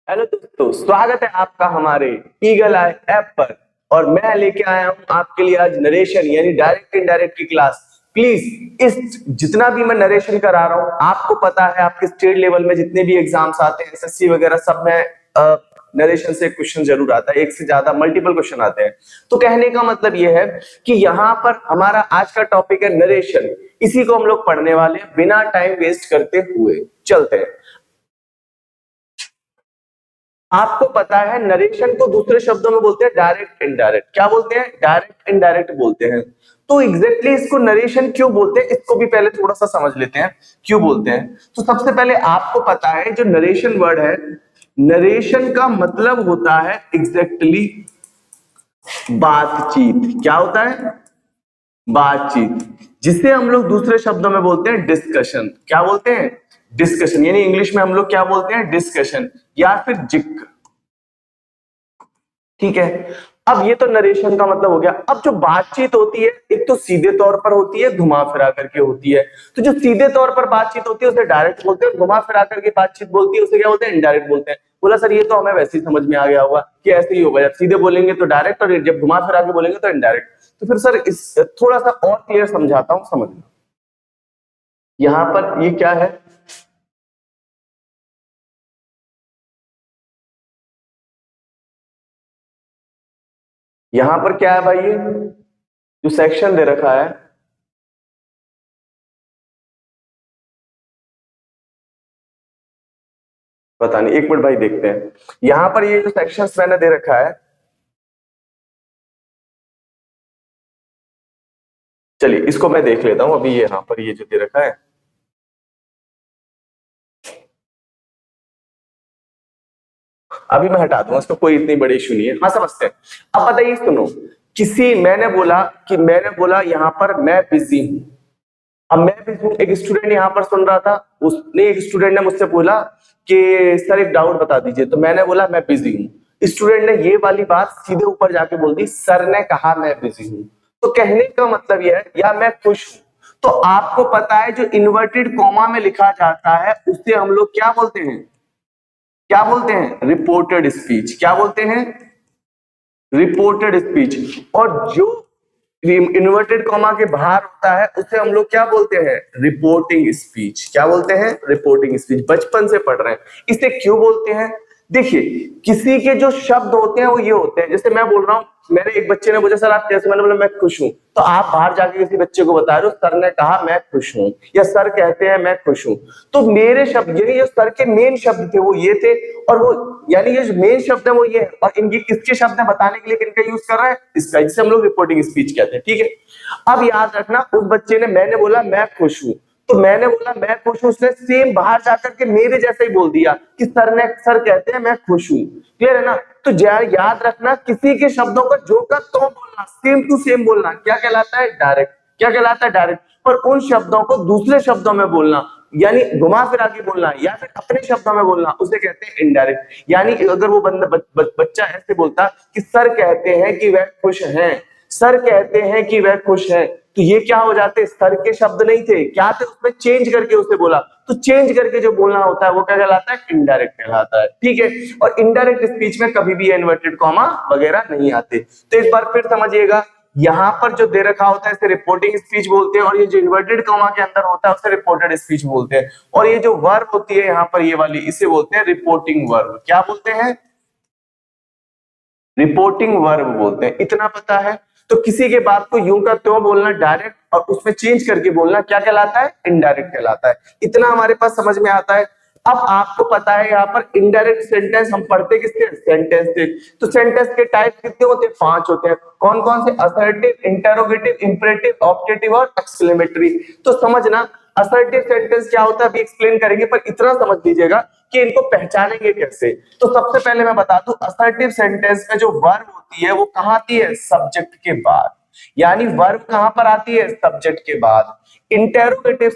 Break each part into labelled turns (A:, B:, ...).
A: Hello दोस्तों, स्वागत है आपका हमारे ईगल आई ऐप पर। और मैं लेके आया हूं आपके लिए आज नरेशन यानी डायरेक्ट इनडायरेक्ट की क्लास। प्लीज इस जितना भी मैं नरेशन करा रहा हूं, आपको पता है आपके स्टेट लेवल में जितने भी एग्जाम्स आते हैं एसएससी वगैरह सब में नरेशन से क्वेश्चन जरूर आता है, एक से ज्यादा मल्टीपल क्वेश्चन आते हैं। तो कहने का मतलब यह है कि यहाँ पर हमारा आज का टॉपिक है नरेशन। इसी को हम लोग पढ़ने वाले हैं बिना टाइम वेस्ट करते हुए। चलते हैं। आपको पता है नरेशन को दूसरे शब्दों में बोलते हैं डायरेक्ट इनडायरेक्ट। क्या बोलते हैं? डायरेक्ट इनडायरेक्ट बोलते हैं। तो एग्जैक्टली इसको नरेशन क्यों बोलते हैं, इसको भी पहले थोड़ा सा समझ लेते हैं क्यों बोलते हैं। तो सबसे पहले आपको पता है जो नरेशन वर्ड है, नरेशन का मतलब होता है एग्जैक्टली बातचीत। क्या होता है? बातचीत, जिसे हम लोग दूसरे शब्दों में बोलते हैं डिस्कशन। क्या बोलते हैं? डिस्कशन, यानी इंग्लिश में हम लोग क्या बोलते हैं? डिस्कशन या फिर जिक। ठीक है। अब ये तो नरेशन का मतलब हो गया। अब जो बातचीत होती है, एक तो सीधे तौर पर होती है, घुमा फिरा करके होती है। तो जो सीधे तौर पर बातचीत होती है उसे डायरेक्ट बोलते हैं, घुमा फिरा करके बातचीत बोलती है उसे क्या बोलते हैं? इनडायरेक्ट बोलते हैं। बोला सर ये तो हमें वैसे ही समझ में आ गया होगा कि ऐसे ही होगा, जब सीधे बोलेंगे तो डायरेक्ट और जब घुमा फिरा के बोलेंगे तो इनडायरेक्ट। तो फिर सर इस थोड़ा सा और क्लियर समझाता हूं, समझना। यहां पर ये क्या है? यहां पर क्या है भाई? ये जो सेक्शन दे रखा है, पता नहीं, एक मिनट भाई देखते हैं। यहां पर ये जो सेक्शंस मैंने दे रखा है, चलिए इसको मैं देख लेता हूं। अभी यहाँ पर ये जो दे रखा है, अभी मैं हटा दूंगा इसको, कोई इतनी बड़ी इशू नहीं है। हाँ समझते हैं। अब बताइए, सुनो। मैंने बोला यहाँ पर मैं बिजी हूँ। अब मैं बिजी हूँ, एक स्टूडेंट यहाँ पर सुन रहा था, उसने एक स्टूडेंट ने मुझसे बोला कि सर एक डाउट बता दीजिए। तो मैंने बोला मैं बिजी हूँ। स्टूडेंट ने ये वाली बात सीधे ऊपर जाके बोल दी, सर ने कहा मैं बिजी हूँ। तो कहने का मतलब यह है, या मैं खुश हूँ। तो आपको पता है जो इन्वर्टेड कॉमा में लिखा जाता है उसे हम लोग क्या बोलते हैं? क्या बोलते हैं? Reported speech. क्या बोलते हैं? Reported speech. और जो इन्वर्टेड कॉमा के बाहर होता है उसे हम लोग क्या बोलते हैं? Reporting speech. क्या बोलते हैं? Reporting speech. बचपन से पढ़ रहे हैं। इसे क्यों बोलते हैं? देखिए, किसी के जो शब्द होते हैं वो ये होते हैं, जैसे मैं बोल रहा हूँ, मेरे एक बच्चे ने पूछा सर आप कैसे, मैंने बोला मैं खुश हूं। तो आप बाहर जाके किसी बच्चे को बता रहे हो सर ने कहा मैं खुश हूं, या सर कहते हैं मैं खुश हूं। तो मेरे शब्द यानी जो सर के मेन शब्द थे वो ये थे, और वो यानी ये जो मेन शब्द है वो ये है, और इनकी किसके शब्द है बताने के लिए किनका यूज कर रहा है? इसका, जिसे हम लोग रिपोर्टिंग स्पीच कहते हैं। ठीक है। अब याद रखना, उस बच्चे ने, मैंने बोला मैं खुश हूं, तो मैंने बोला मैं खुश हूं, उसने सेम बाहर जाकर के मेरे जैसे ही बोल दिया कि सर कहते हैं मैं खुश हूं। क्लियर है ना? तो याद रखना, किसी के शब्दों को जो का तो बोलना, सेम टू सेम बोलना, क्या कहलाता है? डायरेक्ट। क्या कहलाता है? डायरेक्ट। पर उन शब्दों को दूसरे शब्दों में बोलना, यानी घुमा फिरा के बोलना या फिर अपने शब्दों में बोलना, उसे कहते हैं इनडायरेक्ट। यानी अगर वो बच्चा ऐसे बोलता कि सर कहते हैं कि वह खुश हैं, सर कहते हैं कि वह खुश है, तो ये क्या हो जाते? सर के शब्द नहीं थे, क्या थे? उसमें चेंज करके उसे बोला। तो चेंज करके जो बोलना होता है वो क्या कहलाता है? इनडायरेक्ट कहलाता है। ठीक है। और इनडायरेक्ट स्पीच में कभी भी इन्वर्टेड कॉमा वगैरह नहीं आते। तो एक बार फिर समझिएगा, यहां पर जो दे रखा होता है इसे रिपोर्टिंग स्पीच बोलते हैं, और ये जो इन्वर्टेड कॉमा के अंदर होता है उसे रिपोर्टेड स्पीच बोलते हैं। और ये जो वर्ब होती है यहाँ पर ये वाली, इसे बोलते हैं रिपोर्टिंग वर्ब। क्या बोलते हैं? रिपोर्टिंग वर्ब बोलते हैं। इतना पता है? तो किसी के बात को यूं का त्यों बोलना डायरेक्ट, और उसमें चेंज करके बोलना क्या कहलाता है? इनडायरेक्ट कहलाता है। इतना हमारे पास समझ में आता है। अब आपको पता है यहाँ पर इनडायरेक्ट सेंटेंस हम पढ़ते किसके? सेंटेंस से। तो सेंटेंस के टाइप कितने होते हैं? 5 होते हैं। कौन कौन से? असर्टिव, इंटरोगेटिव, इंपरेटिव, ऑब्जेक्टिव और एक्सक्लेमेटरी। तो समझना, असर्टिव सेंटेंस क्या होता है अभी एक्सप्लेन करेंगे, पर इतना समझ लीजिएगा कि इनको पहचानेंगे कैसे। तो सबसे पहले मैं बता दूं, असर्टिव सेंटेंस में जो वर्ब होती है वो कहां आती है? सब्जेक्ट के बाद। यानी वर्ब कहां पर आती है? सब्जेक्ट के बाद। इंटेरोगेटिव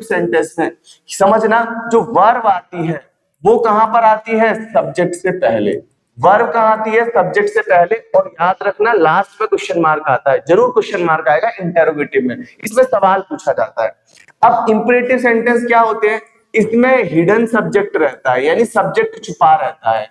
A: सेंटेंस में समझना, जो वर्ब आती है वो कहां पर आती है? सब्जेक्ट से पहले। वर्ब कहां आती है? सब्जेक्ट से पहले। और याद रखना, लास्ट में क्वेश्चन मार्क आता है, जरूर क्वेश्चन मार्क आएगा इंटेरोगेटिव में, इसमें सवाल पूछा जाता है। अब इंपरेटिव सेंटेंस क्या होते हैं? इसमें हिडन सब्जेक्ट रहता है, यानी सब्जेक्ट छुपा रहता है,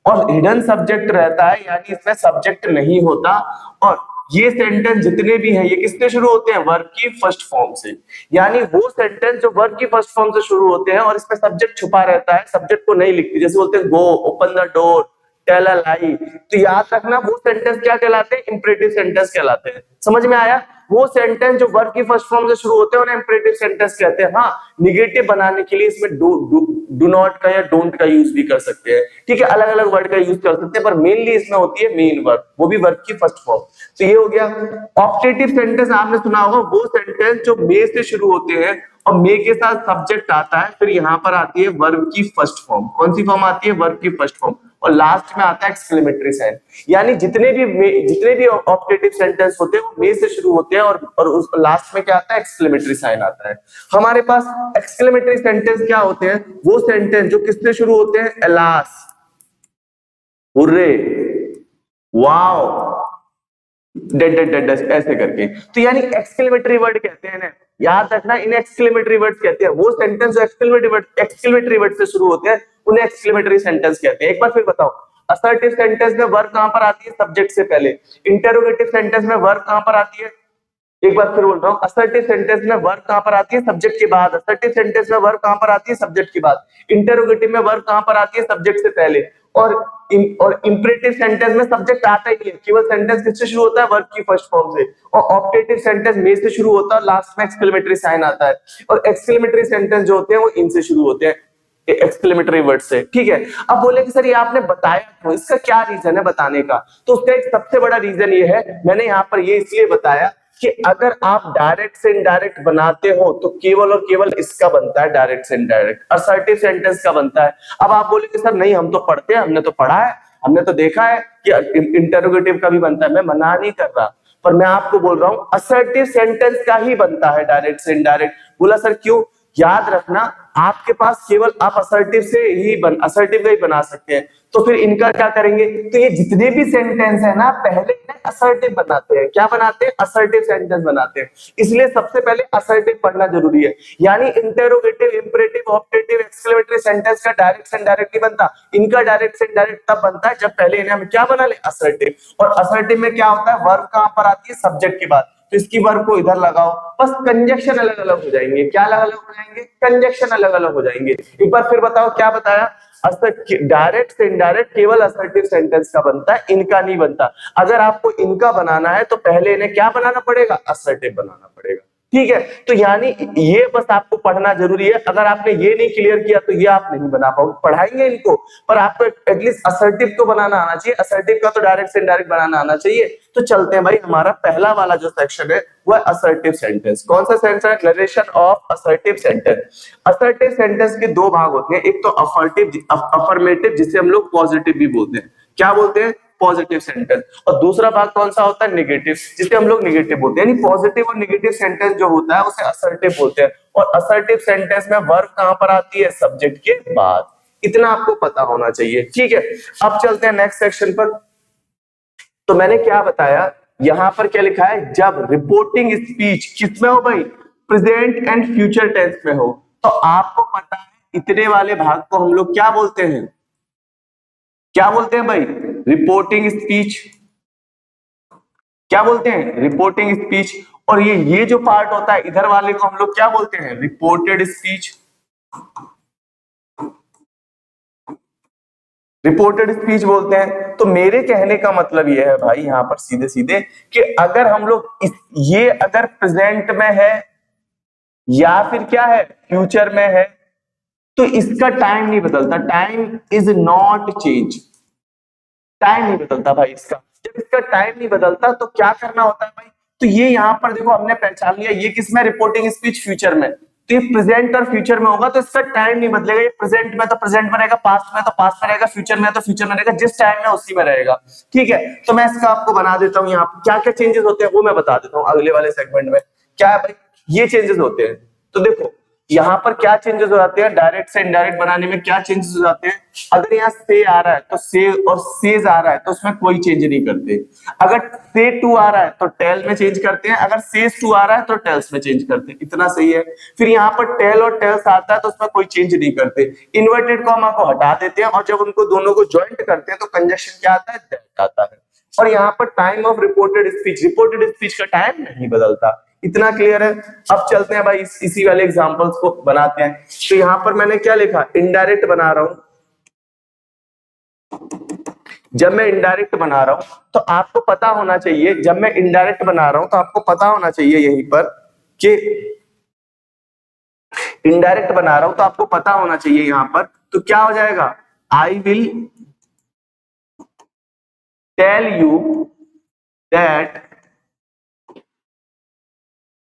A: और हिडन सब्जेक्ट रहता है यानी इसमें सब्जेक्ट नहीं होता। और ये सेंटेंस जितने भी हैं ये किससे शुरू होते हैं, वर्ब की फर्स्ट फॉर्म से, यानी वो सेंटेंस जो वर्ब की फर्स्ट फॉर्म से शुरू होते हैं और इसमें सब्जेक्ट छुपा रहता है, सब्जेक्ट को नहीं लिखती, जैसे बोलते हैं go, open the door, tell a lie, तो याद रखना वो सेंटेंस क्या कहलाते हैं, इंपरेटिव सेंटेंस कहलाते हैं। समझ में आया? वो सेंटेंस जो वर्ब की फर्स्ट फॉर्म से शुरू होते हैं उन्हें इंपरेटिव सेंटेंस कहते हैं। हाँ, निगेटिव बनाने के लिए इसमें डू नॉट का या डोंट का यूज भी कर सकते हैं, ठीक है, अलग अलग वर्ड का यूज कर सकते हैं, पर मेनली इसमें होती है मेन वर्ब, वो भी वर्ब की फर्स्ट फॉर्म। तो ये हो गया ऑप्टेटिव सेंटेंस। आपने सुना होगा वो सेंटेंस जो मे से शुरू होते हैं और मे के साथ सब्जेक्ट आता है, फिर यहाँ पर आती है वर्ब की फर्स्ट फॉर्म। कौन सी फॉर्म आती है, वर्ब की फर्स्ट फॉर्म, और लास्ट में आता है एक्सक्लेमेटरी साइन। यानी जितने भी ऑप्टेटिव सेंटेंस होते हैं वो मे से शुरू होते हैं और उस लास्ट में क्या आता है, एक्सक्लेमेटरी साइन आता है। हमारे पास एक्सक्लेमेटरी सेंटेंस क्या होते हैं, वो सेंटेंस जो किससे शुरू होते हैं, एलास, हुर्रे, वाओ, ऐसे करके, तो यानी एक्सक्लेमेटरी वर्ड कहते हैं ना, याद रखना, इन एक्सक्लेमेटरी वर्ड्स कहते हैं। वो सेंटेंस जो एक्सक्लेमेटरी वर्ड से शुरू होते हैं उन्हें एक्सक्लेमेटरी सेंटेंस कहते हैं। एक बार फिर बताओ, असर्टिव सेंटेंस में वर्ब कहां पर आती है, सब्जेक्ट से पहले। इंटरोगेटिव सेंटेंस में वर्ब कहां पर आती है, एक बार फिर बोल रहा हूं, असर्टिव सेंटेंस में वर्ब कहां पर आती है, सब्जेक्ट के बाद। असर्टिव सेंटेंस में वर्ब कहां पर आती है, सब्जेक्ट के बाद। इंटरोगेटिव में वर्ब कहां पर आती है, सब्जेक्ट से पहले। और इंपरेटिव सेंटेंस में सब्जेक्ट आता ही है, केवल सेंटेंस किससे शुरू होता है, वर्ब की फर्स्ट फॉर्म से। और ऑप्टेटिव सेंटेंस में से शुरू होता है, लास्ट में एक्सक्लेमेटरी साइन आता है। और एक्सक्लेमेटरी सेंटेंस जो होते हैं वो इनसे शुरू होते हैं, एक्सक्लेमेटरी वर्ड से, ठीक है। अब बोले कि सर ये आपने बताया क्यों, इसका क्या रीजन है बताने का, तो उसका एक सबसे बड़ा रीजन ये है, मैंने यहाँ पर ये इसलिए बताया कि अगर आप डायरेक्ट से इनडायरेक्ट बनाते हो तो केवल और केवल इसका बनता है, डायरेक्ट से इनडायरेक्ट, असर्टिव सेंटेंस का बनता है। अब आप बोलेंगे सर नहीं हम तो पढ़ते हैं, हमने तो पढ़ा है, हमने तो देखा है कि इंटरोगेटिव का भी बनता है। मैं मना नहीं कर रहा, पर मैं आपको बोल रहा हूं असर्टिव सेंटेंस का ही बनता है डायरेक्ट से इनडायरेक्ट। बोला सर क्यों, याद रखना आपके पास केवल आप असर्टिव का ही बना सकते हैं, तो फिर इनका क्या करेंगे, तो ये जितने भी सेंटेंस है ना पहले इन्हें असर्टिव बनाते हैं। क्या बनाते हैं, असर्टिव सेंटेंस बनाते हैं। इसलिए सबसे पहले असर्टिव पढ़ना जरूरी है। यानी interrogative, imperative, optative, exclamatory sentence का डायरेक्ट से इनडायरेक्ट नहीं बनता, इनका डायरेक्ट से इनडायरेक्ट तब बनता है जब पहले इन्हें हम क्या बना ले, असर्टिव। और असर्टिव में क्या होता है, वर्ब कहां पर आती है, सब्जेक्ट के बाद, तो इसकी वर्ब को इधर लगाओ, बस कंजक्शन अलग अलग हो जाएंगे। क्या अलग अलग हो जाएंगे, कंजक्शन अलग अलग हो जाएंगे। एक बार फिर बताओ क्या बताया, डायरेक्ट से इनडायरेक्ट केवल असर्टिव सेंटेंस का बनता है, इनका नहीं बनता। अगर आपको इनका बनाना है तो पहले इन्हें क्या बनाना पड़ेगा, असर्टिव बनाना पड़ेगा, ठीक है। तो यानी ये बस आपको पढ़ना जरूरी है। अगर आपने ये नहीं क्लियर किया तो ये आप नहीं बना पाओगे, पढ़ाएंगे इनको पर आपको एटलीस्ट असर्टिव तो बनाना आना चाहिए। असर्टिव का तो डायरेक्ट से इनडायरेक्ट बनाना आना चाहिए। तो चलते हैं भाई, हमारा पहला वाला जो सेक्शन है वो है असर्टिव सेंटेंस। कौन सा सेंटेंस है, narration of assertive sentence. Assertive sentence के दो भाग होते हैं, एक तो अफर्मेटिव जिसे हम लोग पॉजिटिव भी बोलते हैं, क्या बोलते हैं, पॉजिटिव सेंटेंस। और दूसरा भाग कौन सा होता है, नेगेटिव, जिसे हम लोग नेगेटिव बोलते हैं। यानी पॉजिटिव और नेगेटिव सेंटेंस जो होता है उसे असर्टिव बोलते हैं। और असर्टिव सेंटेंस में वर्ब कहां पर आती है, सब्जेक्ट के बाद। इतना आपको पता होना चाहिए, ठीक है। अब चलते हैं नेक्स्ट सेक्शन पर। तो मैंने क्या बताया, यहां पर क्या लिखा है, जब रिपोर्टिंग स्पीच किसमें हो भाई, प्रेजेंट एंड फ्यूचर टेंस में हो, तो आपको पता है इतने वाले भाग को हम लोग क्या बोलते हैं, क्या बोलते हैं भाई, रिपोर्टिंग स्पीच। क्या बोलते हैं, रिपोर्टिंग स्पीच। और ये जो पार्ट होता है इधर वाले को हम लोग क्या बोलते हैं, रिपोर्टेड स्पीच। रिपोर्टेड स्पीच बोलते हैं। तो मेरे कहने का मतलब ये है भाई यहां पर सीधे सीधे कि अगर हम लोग ये अगर प्रेजेंट में है या फिर क्या है, फ्यूचर में है, तो इसका टाइम नहीं बदलता, time is not change, time नहीं बदलता भाई इसका। जब इसका टाइम नहीं बदलता तो क्या करना होता है भाई, तो ये यहां पर देखो हमने पहचान लिया, ये किसमें, रिपोर्टिंग स्पीच फ्यूचर में। तो ये प्रेजेंट और फ्यूचर में होगा तो इसका टाइम नहीं बदलेगा। ये प्रेजेंट में तो प्रेजेंट में रहेगा, पास्ट में तो पास्ट में रहेगा, फ्यूचर में तो फ्यूचर में रहेगा, जिस टाइम में उसी में रहेगा, ठीक है। तो मैं इसका आपको बना देता हूं, यहाँ क्या क्या चेंजेस होते हैं वो मैं बता देता हूँ अगले वाले सेगमेंट में। क्या है भाई, ये चेंजेस होते हैं। तो देखो यहाँ पर क्या चेंजेस हो जाते हैं, डायरेक्ट से इनडायरेक्ट बनाने में क्या चेंजेस हो जाते हैं। अगर यहाँ से आ रहा है तो से और सेज आ रहा है तो उसमें कोई चेंज नहीं करते। अगर से टू आ रहा है तो टेल में चेंज करते हैं, अगर सेज टू आ रहा है तो टेल्स में चेंज करते हैं। इतना सही है। फिर यहाँ पर टेल और टेल्स आता है तो उसमें कोई चेंज नहीं करते, इन्वर्टेड कॉमा को हटा देते हैं और जब उनको दोनों को ज्वाइंट करते हैं तो कंजक्शन क्या आता है, दैट आता है। और यहाँ पर टाइम ऑफ रिपोर्टेड स्पीच का टाइम नहीं बदलता। इतना क्लियर है। अब चलते हैं भाई इसी वाले एग्जांपल्स को बनाते हैं। तो यहाँ पर मैंने क्या लिखा, इनडायरेक्ट बना रहा हूं। जब मैं इनडायरेक्ट बना रहा हूं तो आपको पता होना चाहिए, जब मैं इनडायरेक्ट बना रहा हूं तो आपको पता होना चाहिए यहीं पर कि इनडायरेक्ट बना रहा हूं तो आपको पता होना चाहिए यहां पर, तो क्या हो जाएगा, I will tell you that,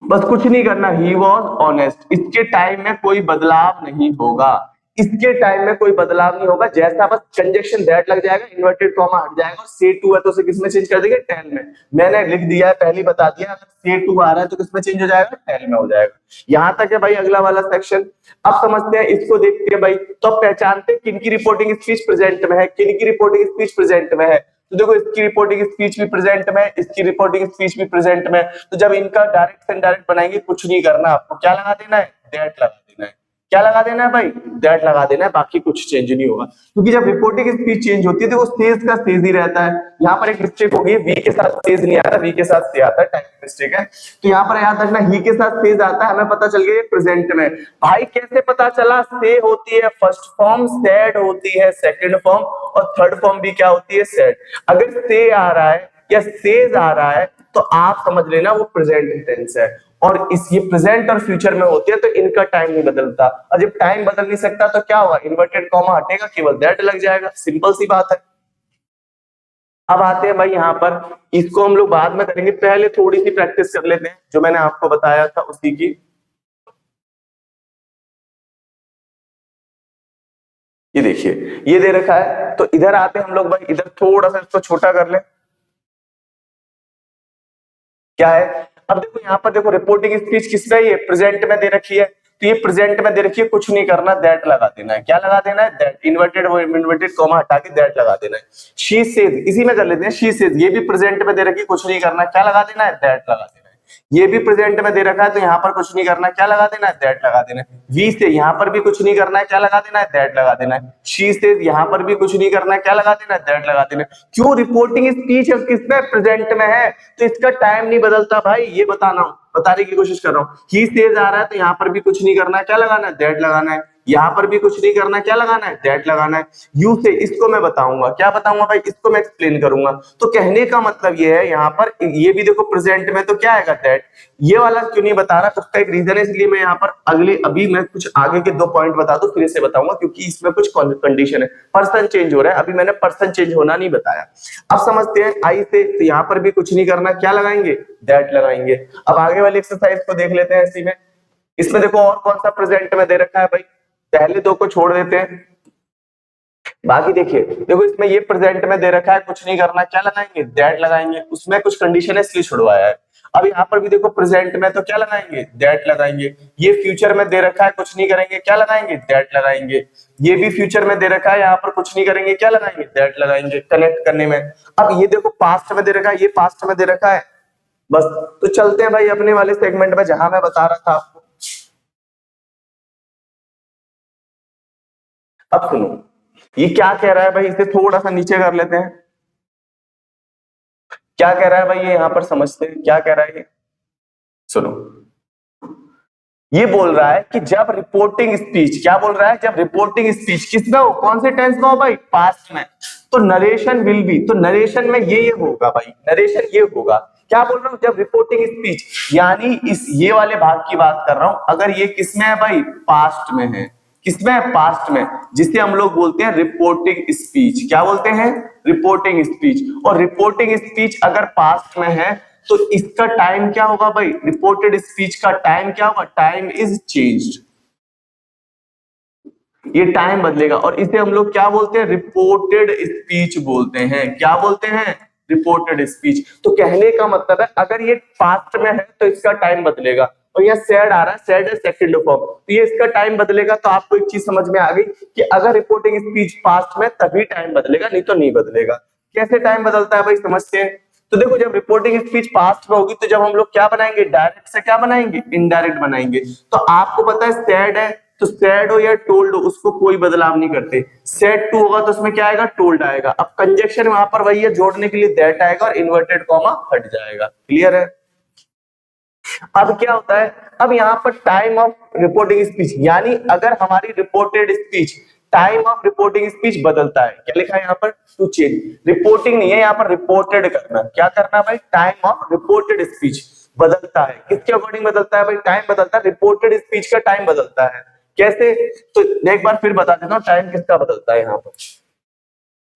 A: बस कुछ नहीं करना, ही वॉज ऑनेस्ट। इसके टाइम में कोई बदलाव नहीं होगा, इसके टाइम में कोई बदलाव नहीं होगा। जैसा बस कंजक्शन दैट लग जाएगा, इन्वर्टेड कॉमा हट जाएगा, और से टू है तो उसे किस में चेंज कर देंगे, टेल में। मैंने लिख दिया है, पहले बता दिया, अगर से टू आ रहा है तो किस में चेंज हो जाएगा, टेल में हो जाएगा। यहां तक है भाई अगला वाला सेक्शन। अब समझते हैं, इसको देखते हैं भाई। तो अब पहचानते हैं किन की रिपोर्टिंग स्पीच प्रेजेंट में है, किन की रिपोर्टिंग स्पीच प्रेजेंट में है। तो देखो इसकी रिपोर्टिंग स्पीच भी प्रेजेंट में, इसकी रिपोर्टिंग स्पीच भी प्रेजेंट में। तो जब इनका डायरेक्ट से इनडायरेक्ट बनाएंगे, कुछ नहीं करना, आपको क्या लगा देना है, दैट लगा देना है। क्या लगा देना है भाई, दैट लगा देना है, बाकी कुछ चेंज नहीं होगा। क्योंकि जब रिपोर्टिंग स्पीच चेंज होती है तो वो सेज का सेज ही रहता है। यहाँ पर एक मिस्टेक होगी, वी के साथ सेज नहीं आता, वी के साथ से आता है, टाइपिंग मिस्टेक है। तो यहाँ पर याद रखना, ही के साथ सेज आता है, हमें पता चल गया प्रेजेंट में। भाई कैसे पता चला, से होती है फर्स्ट फॉर्म, सेड होती है सेकंड फॉर्म, और थर्ड फॉर्म भी क्या होती है, सेड। अगर से आ रहा है या सेज आ रहा है तो आप समझ लेना वो प्रेजेंट टेंस है। और इस ये प्रेजेंट और फ्यूचर में होती है तो इनका टाइम नहीं बदलता। और जब टाइम बदल नहीं सकता तो क्या होगा, इन्वर्टेड कॉमा हटेगा, केवल दैट लग जाएगा, सिंपल सी बात है। अब आते हैं भाई यहाँ पर, इसको हम लोग बाद में करेंगे, पहले थोड़ी सी प्रैक्टिस कर लेते हैं जो मैंने आपको बताया था उसी की। ये देखिए, ये दे रखा है, तो इधर आते हैं हम लोग भाई, इधर थोड़ा सा इसको छोटा कर ले। क्या है, अब देखो यहाँ पर देखो, रिपोर्टिंग स्पीच किस में, ये प्रेजेंट में दे रखी है, तो ये प्रेजेंट में दे रखी है, कुछ नहीं करना, दैट लगा देना है। क्या लगा देना है, दैट, इन्वर्टेड कॉमा हटा के दैट लगा देना है। शी सेज, इसी में कर लेते हैं, शी सेज, ये भी प्रेजेंट में दे रखी है, कुछ नहीं करना, क्या लगा देना है, दैट लगा देना है। ये भी प्रेजेंट में दे रखा है तो यहाँ पर कुछ नहीं करना, क्या लगा देना है, दैट लगा देना है। वी से यहाँ पर भी कुछ नहीं करना है, क्या लगा देना है, दैट लगा देना है। शी से यहाँ पर भी कुछ नहीं करना है, क्या लगा देना है, दैट लगा देना है। क्यों, रिपोर्टिंग स्पीच किसमें, प्रेजेंट में है, तो इसका टाइम नहीं बदलता भाई, ये बताने की कोशिश कर रहा हूँ। ही सेज आ रहा है तो यहाँ पर भी कुछ नहीं करना है, क्या लगाना है, दैट लगाना है। यहाँ पर भी कुछ नहीं करना, क्या लगाना है, दैट लगाना है। यू से, इसको मैं बताऊंगा, क्या बताऊंगा भाई, इसको मैं एक्सप्लेन करूंगा। तो कहने का मतलब ये है, यहाँ पर ये भी देखो प्रेजेंट में, तो क्या आएगा, दैट। ये वाला क्यों नहीं बता रहा, उसका एक रीजन है, इसलिए मैं यहाँ पर अभी मैं कुछ आगे के 2 पॉइंट बता दूं, फिर इसे बताऊंगा, क्योंकि इसमें कुछ कंडीशन है, पर्सन चेंज हो रहा है। अभी मैंने पर्सन चेंज होना नहीं बताया। अब समझते हैं आई से, तो यहाँ पर भी कुछ नहीं करना, क्या लगाएंगे, दैट लगाएंगे। अब आगे वाली एक्सरसाइज को देख लेते हैं इसी में। इसमें देखो और कौन सा प्रेजेंट में दे रखा है भाई, पहले 2 को छोड़ देते हैं, बाकी देखिए। देखो इसमें ये प्रेजेंट में दे रखा है, कुछ नहीं करना, क्या लगाएंगे, दैट लगाएंगे। उसमें कुछ कंडीशन है इसलिए छुड़वाया है। अब यहाँ पर भी देखो प्रेजेंट में, तो क्या लगाएंगे, दैट लगाएंगे। ये फ्यूचर में दे रखा है, कुछ नहीं करेंगे, क्या लगाएंगे, दैट लगाएंगे। ये भी फ्यूचर में दे रखा है, यहाँ पर कुछ नहीं करेंगे, क्या लगाएंगे, दैट लगाएंगे, कनेक्ट करने में। अब ये देखो पास्ट में दे रखा है, ये पास्ट में दे रखा है, बस। तो चलते हैं भाई अपने वाले सेगमेंट में जहां मैं बता रहा था आपको। अब सुनो, ये क्या कह रहा है भाई, इसे थोड़ा सा नीचे कर लेते हैं। क्या कह रहा है भाई, ये यहां पर समझते हैं क्या कह रहा है ये। सुनो, ये बोल रहा है कि जब रिपोर्टिंग स्पीच, क्या बोल रहा है, जब रिपोर्टिंग स्पीच किसमें हो, कौन से टेंस में हो भाई, पास्ट में, तो नरेशन विल बी, तो नरेशन में ये होगा भाई, नरेशन ये होगा। क्या बोल रहा हूं, जब रिपोर्टिंग स्पीच, यानी इस ये वाले भाग की बात कर रहा हूं, अगर ये किसमें है भाई, पास्ट में है, किसमें है, पास्ट में, जिसे हम लोग बोलते हैं रिपोर्टिंग स्पीच। क्या बोलते हैं, रिपोर्टिंग स्पीच। और रिपोर्टिंग स्पीच अगर पास्ट में है तो इसका टाइम क्या होगा भाई, रिपोर्टेड स्पीच का टाइम क्या होगा, टाइम इज चेंज्ड, ये टाइम बदलेगा। और इसे हम लोग क्या बोलते हैं, रिपोर्टेड स्पीच बोलते हैं। क्या बोलते हैं, रिपोर्टेड स्पीच। तो कहने का मतलब है, अगर ये पास्ट में है तो इसका टाइम बदलेगा, और यहाँ सैड आ रहा है, सैड है सेकंड फॉर्म, तो ये इसका टाइम बदलेगा। तो आपको एक चीज समझ में आ गई कि अगर रिपोर्टिंग स्पीच पास्ट में तभी टाइम बदलेगा, नहीं तो नहीं बदलेगा। कैसे टाइम बदलता है भाई, समझते हैं। तो देखो, जब रिपोर्टिंग स्पीच पास्ट में होगी तो जब हम लोग क्या बनाएंगे, डायरेक्ट से क्या बनाएंगे, इनडायरेक्ट बनाएंगे। तो आपको पता है सैड है, तो सैड हो या टोल्ड हो उसको कोई बदलाव नहीं करते। सेड टू होगा तो उसमें क्या आएगा, टोल्ड आएगा। अब कंजक्शन वहां पर वही है, जोड़ने के लिए दैट आएगा और इन्वर्टेड कॉमा हट जाएगा। क्लियर है। अब क्या होता है, अब यहाँ पर टाइम ऑफ रिपोर्टिंग स्पीच, यानी अगर हमारी reported speech, time of reporting speech बदलता है, क्या लिखा है यहाँ पर, टू चेंज। रिपोर्टिंग नहीं है यहाँ पर, रिपोर्टेड करना। क्या करना भाई, टाइम ऑफ रिपोर्टेड स्पीच बदलता है। किसके अकॉर्डिंग बदलता है भाई, टाइम बदलता है, रिपोर्टेड स्पीच का टाइम बदलता है। कैसे, तो एक बार फिर बता देता हूँ टाइम किसका बदलता है।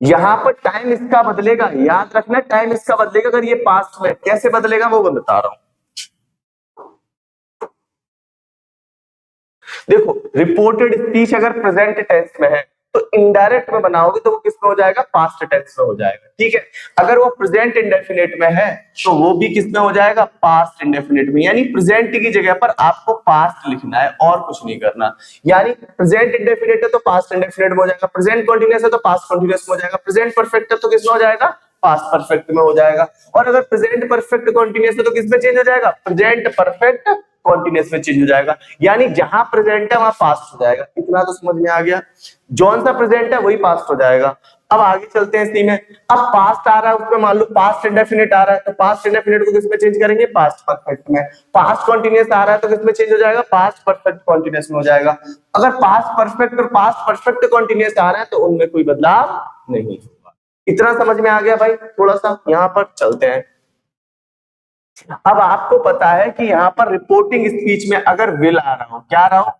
A: यहाँ पर टाइम इसका बदलेगा, याद रखना टाइम इसका बदलेगा अगर ये पास्ट में। कैसे बदलेगा वो मैं बता रहा हूं। देखो, रिपोर्टेड स्पीच अगर प्रेजेंट टेंस में है तो इनडायरेक्ट में बनाओगे तो वो किस में हो जाएगा, पास्ट टेंस में हो जाएगा। ठीक है। अगर वो प्रेजेंट इंडेफिनिट में है तो वो भी किस में हो जाएगा, पास्ट इंडेफिनिट में। यानी प्रेजेंट की जगह पर आपको पास्ट लिखना है और कुछ नहीं करना। यानी प्रेजेंट इंडेफिनिट है तो पास्ट इंडेफिनिट में हो जाएगा, प्रेजेंट कंटीन्यूअस है तो पास्ट कंटीन्यूअस में हो जाएगा, प्रेजेंट परफेक्ट है तो किस में हो जाएगा, पास्ट परफेक्ट में हो जाएगा। और अगर प्रेजेंट परफेक्ट कंटीन्यूअस है तो किस में चेंज हो जाएगा, प्रेजेंट परफेक्ट कॉन्टिन्यूस में चेंज हो जाएगा। यानी जहां प्रेजेंट है वहां पास्ट हो जाएगा। इतना तो समझ में आ गया, जौन सा प्रेजेंट है वही पास्ट हो जाएगा। अब आगे चलते हैं इसी में। अब पास्ट आ रहा है उसमें मान लो पास्ट इंडेफिनिट आ रहा है तो पास्ट इंडेफिनिट को किसमें चेंज करेंगे, पास्ट परफेक्ट में। पास्ट कॉन्टिन्यूस आ रहा है तो किसमें चेंज हो जाएगा, पास्ट परफेक्ट कॉन्टिन्यूस में हो जाएगा। अगर पास्ट परफेक्ट और पास्ट परफेक्ट कॉन्टिन्यूस आ रहा है तो उनमें कोई बदलाव नहीं होगा। इतना समझ में आ गया भाई। थोड़ा सा यहां पर चलते हैं। अब आपको पता है कि यहां पर रिपोर्टिंग स्पीच में अगर विल आ रहा हो, क्या आ रहा हो,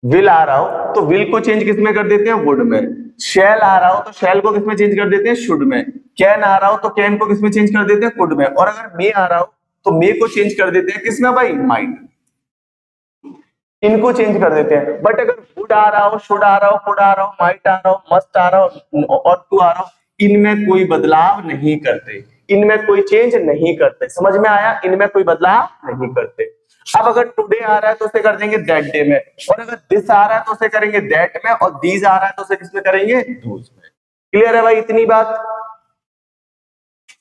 A: विल आ रहा हो तो विल को चेंज किसमें कर देते हैं, वुड में। शैल आ रहा हो तो शैल को किसमें चेंज कर देते हैं, शुड में। कैन आ रहा हो तो कैन को किसमें चेंज कर देते हैं, कुड में। और अगर मे आ रहा हो तो मे को चेंज कर देते हैं किसमें भाई, माइट। इनको चेंज कर देते हैं। बट अगर वुड आ रहा हो, शुड आ रहा हो, कुड आ रहा हो, माइट आ रहा हो, मस्ट आ रहा हो और टू आ रहा हो, इनमें कोई बदलाव नहीं करते, इनमें कोई चेंज नहीं करते। समझ में आया, इनमें कोई बदलाव नहीं करते। अब अगर टुडे आ रहा है तो उसे कर देंगे दैट डे में, और अगर दिस आ रहा है तो उसे करेंगे दैट में, और दीज आ रहा है तो उसे किसमें करेंगे, दूज में। क्लियर है भाई, इतनी बात।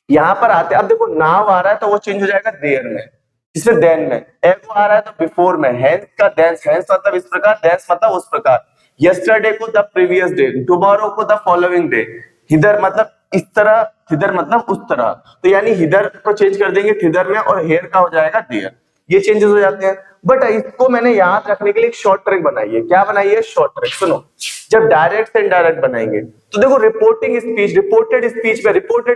A: यहां पर आते, अब देखो नाउ आ रहा है तो वो चेंज हो जाएगा देयर में, इसमें देन में। एगो आ रहा है तो बिफोर में, हेंस का देंस, हेंस मतलब इस प्रकार, देंस मतलब उस प्रकार। यस्टरडे को द प्रीवियस डे, टुमारो को द फॉलोइंग डे। हिदर मतलब इस तरह, हिदर मतलब उस तरह। तो यानी हिदर को चेंज कर देंगे थिदर में, और हेयर का हो जाएगा देयर। ये चेंजेस हो जाते हैं। बट इसको मैंने याद रखने के लिए एक शॉर्ट ट्रिक बनाई है। क्या बनाई है, शॉर्ट ट्रिक सुनो। जब डायरेक्ट से इनडायरेक्ट बनाएंगे तो देखो, रिपोर्टिंग स्पीच, रिपोर्टेड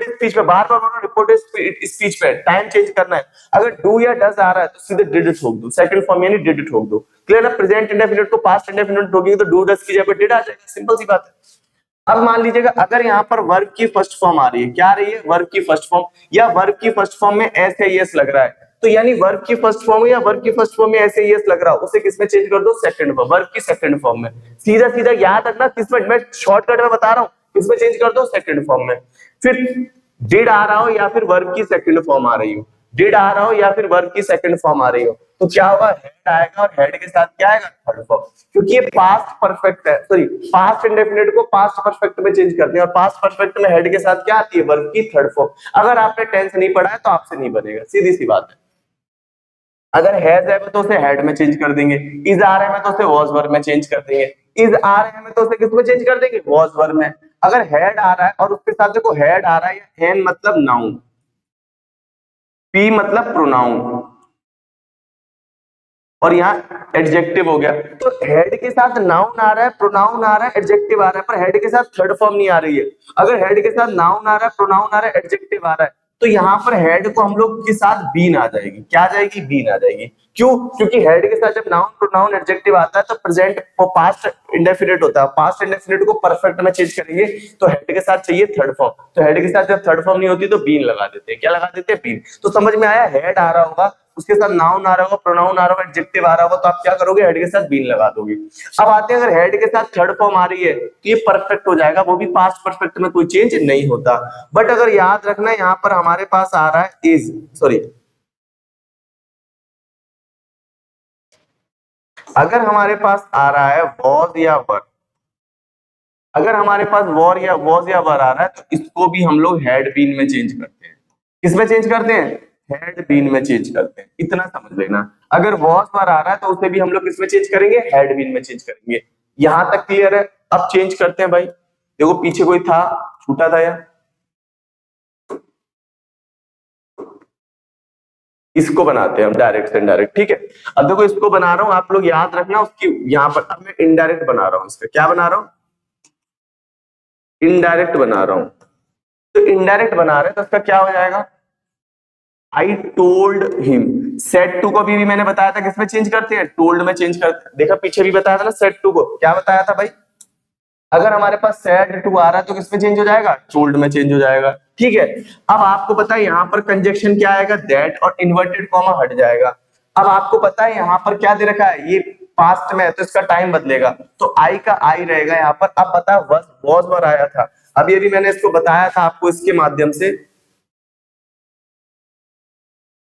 A: स्पीच में बार बार बोलो, रिपोर्टेड स्पीच पे टाइम चेंज करना है। अगर डू या डज आ रहा है तो सीधे डिड ठोक दो, सेकंड फॉर्म यानी डिड ठोक दो। क्लियर है। प्रेजेंट इंडेफिनिट को पास्ट इंडेफिनिट ठोकेंगे तो डू डज की जगह पे डिड आ जाएगा, सिंपल सी बात है। अब मान लीजिएगा अगर यहाँ पर वर्ब की फर्स्ट फॉर्म आ रही है, क्या आ रही है, वर्ब की फर्स्ट फॉर्म, या वर्ब की फर्स्ट फॉर्म में एस या यस लग रहा है, तो यानी वर्ब की फर्स्ट फॉर्म या वर्ब की फर्स्ट फॉर्म में ऐसे यस लग रहा है, उसे किसमें चेंज कर दो, सेकंड फॉर्म, वर्ब की सेकंड फॉर्म में। सीधा सीधा याद रखना किसमें, मैं शॉर्टकट में बता रहा हूँ, किसमें चेंज कर दो, सेकंड फॉर्म में। फिर डिड आ रहा हो या फिर वर्ब की सेकंड फॉर्म आ रही हो, डिड आ रहा हो या फिर वर्ब की सेकंड फॉर्म आ रही हो, तो क्या होगा, हेड आएगा, और हेड के साथ क्या आएगा, थर्ड फॉर्म। क्योंकि ये पास्ट परफेक्ट है, सॉरी पास्ट इंडेफिनिट को पास्ट परफेक्ट में चेंज करते हैं, और पास्ट परफेक्ट में हेड के साथ क्या आती है, वर्ब की थर्ड फॉर्म। अगर आपने टेंस नहीं पढ़ा है तो आपसे नहीं बनेगा, सीधी सी बात है। अगर हैज है तो उसे हेड में चेंज कर देंगे, इज आ रहे हैं तो उसे वॉज वर्ब में चेंज कर देंगे, इज आ रहे हैं तो उसे किस में चेंज कर देंगे, वॉज वर्ब में। अगर हेड आ रहा है और उसके साथ देखो हेड आ रहा है, एन मतलब नाउन, पी मतलब प्रोनाउन, और यहाँ एडजेक्टिव हो गया। तो हेड के साथ नाउन आ रहा है, प्रोनाउन आ रहा है, एडजेक्टिव आ रहा है, पर हेड के साथ थर्ड फॉर्म नहीं आ रही है। अगर हेड के साथ नाउन आ रहा है, प्रोनाउन आ रहा है, एडजेक्टिव आ रहा है, तो यहाँ पर हेड को हम लोग के साथ बीन आ जाएगी। क्या आ जाएगी, बीन आ जाएगी। क्यों, क्योंकि हेड के साथ जब नाउन प्रोनाउन एडजेक्टिव आता है तो प्रेजेंट और पास्ट इंडेफिनिट होता है, पास्ट इंडेफिनिट को परफेक्ट में चेंज करेंगे तो हेड के साथ चाहिए थर्ड फॉर्म, तो हेड के साथ जब थर्ड फॉर्म नहीं होती तो बीन लगा देते हैं। क्या लगा देते हैं, बीन। तो समझ में आया, हेड आ रहा होगा, उसके साथ नाउन आ रहा होगा, प्रोनाउन आ रहा होगा, एडजेक्टिव आ रहा होगा, तो आप क्या करोगे, हेड के साथ बीन लगा दोगे। अब आते हैं, अगर हेड के साथ थर्ड फॉर्म आ रही है तो ये परफेक्ट हो जाएगा, वो भी पास्ट परफेक्ट में कोई चेंज नहीं होता। बट अगर याद रखना यहाँ पर हमारे पास आ रहा है इज, सॉरी अगर हमारे पास आ रहा है वॉज या वर, अगर हमारे पास वॉर या वॉज या वर आ रहा है तो इसको भी हम लोग हैड बीन में चेंज करते हैं। किसमें चेंज करते हैं? हैड बीन में चेंज करते हैं। इतना समझ लेना। अगर वॉज वर आ रहा है तो उसे भी हम लोग किसमें चेंज करेंगे? हैड बीन में चेंज करेंगे। यहां तक क्लियर है? अब चेंज करते हैं भाई। देखो पीछे कोई था, छूटा था या इसको बनाते हैं हम डायरेक्ट से इनडायरेक्ट। ठीक है, अब देखो इसको बना रहा हूं, आप लोग याद रखना उसकी यहां पर। अब मैं इनडायरेक्ट बना रहा हूं, इसका क्या बना रहा हूं? इनडायरेक्ट बना रहा हूं। तो इनडायरेक्ट बना रहे हैं तो इसका क्या हो जाएगा? I told him. Set two को भी मैंने बताया था किसमें चेंज करते हैं? टोल्ड में चेंज करते हैं। देखा पीछे भी बताया था ना, सेट टू को क्या बताया था भाई? अगर हमारे पास सेड टू आ रहा है तो किसमें चेंज हो जाएगा? टोल्ड में चेंज हो जाएगा। ठीक है, अब आपको पता है यहां पर कंजक्शन क्या आएगा? दैट, और इन्वर्टेड कॉमा हट जाएगा। अब आपको पता है यहां पर क्या दे रखा है? ये पास्ट में है तो इसका टाइम बदलेगा, तो आई का आई रहेगा यहां पर। अब बता, वॉज वर आया था। अब ये भी मैंने इसको बताया था आपको इसके माध्यम से,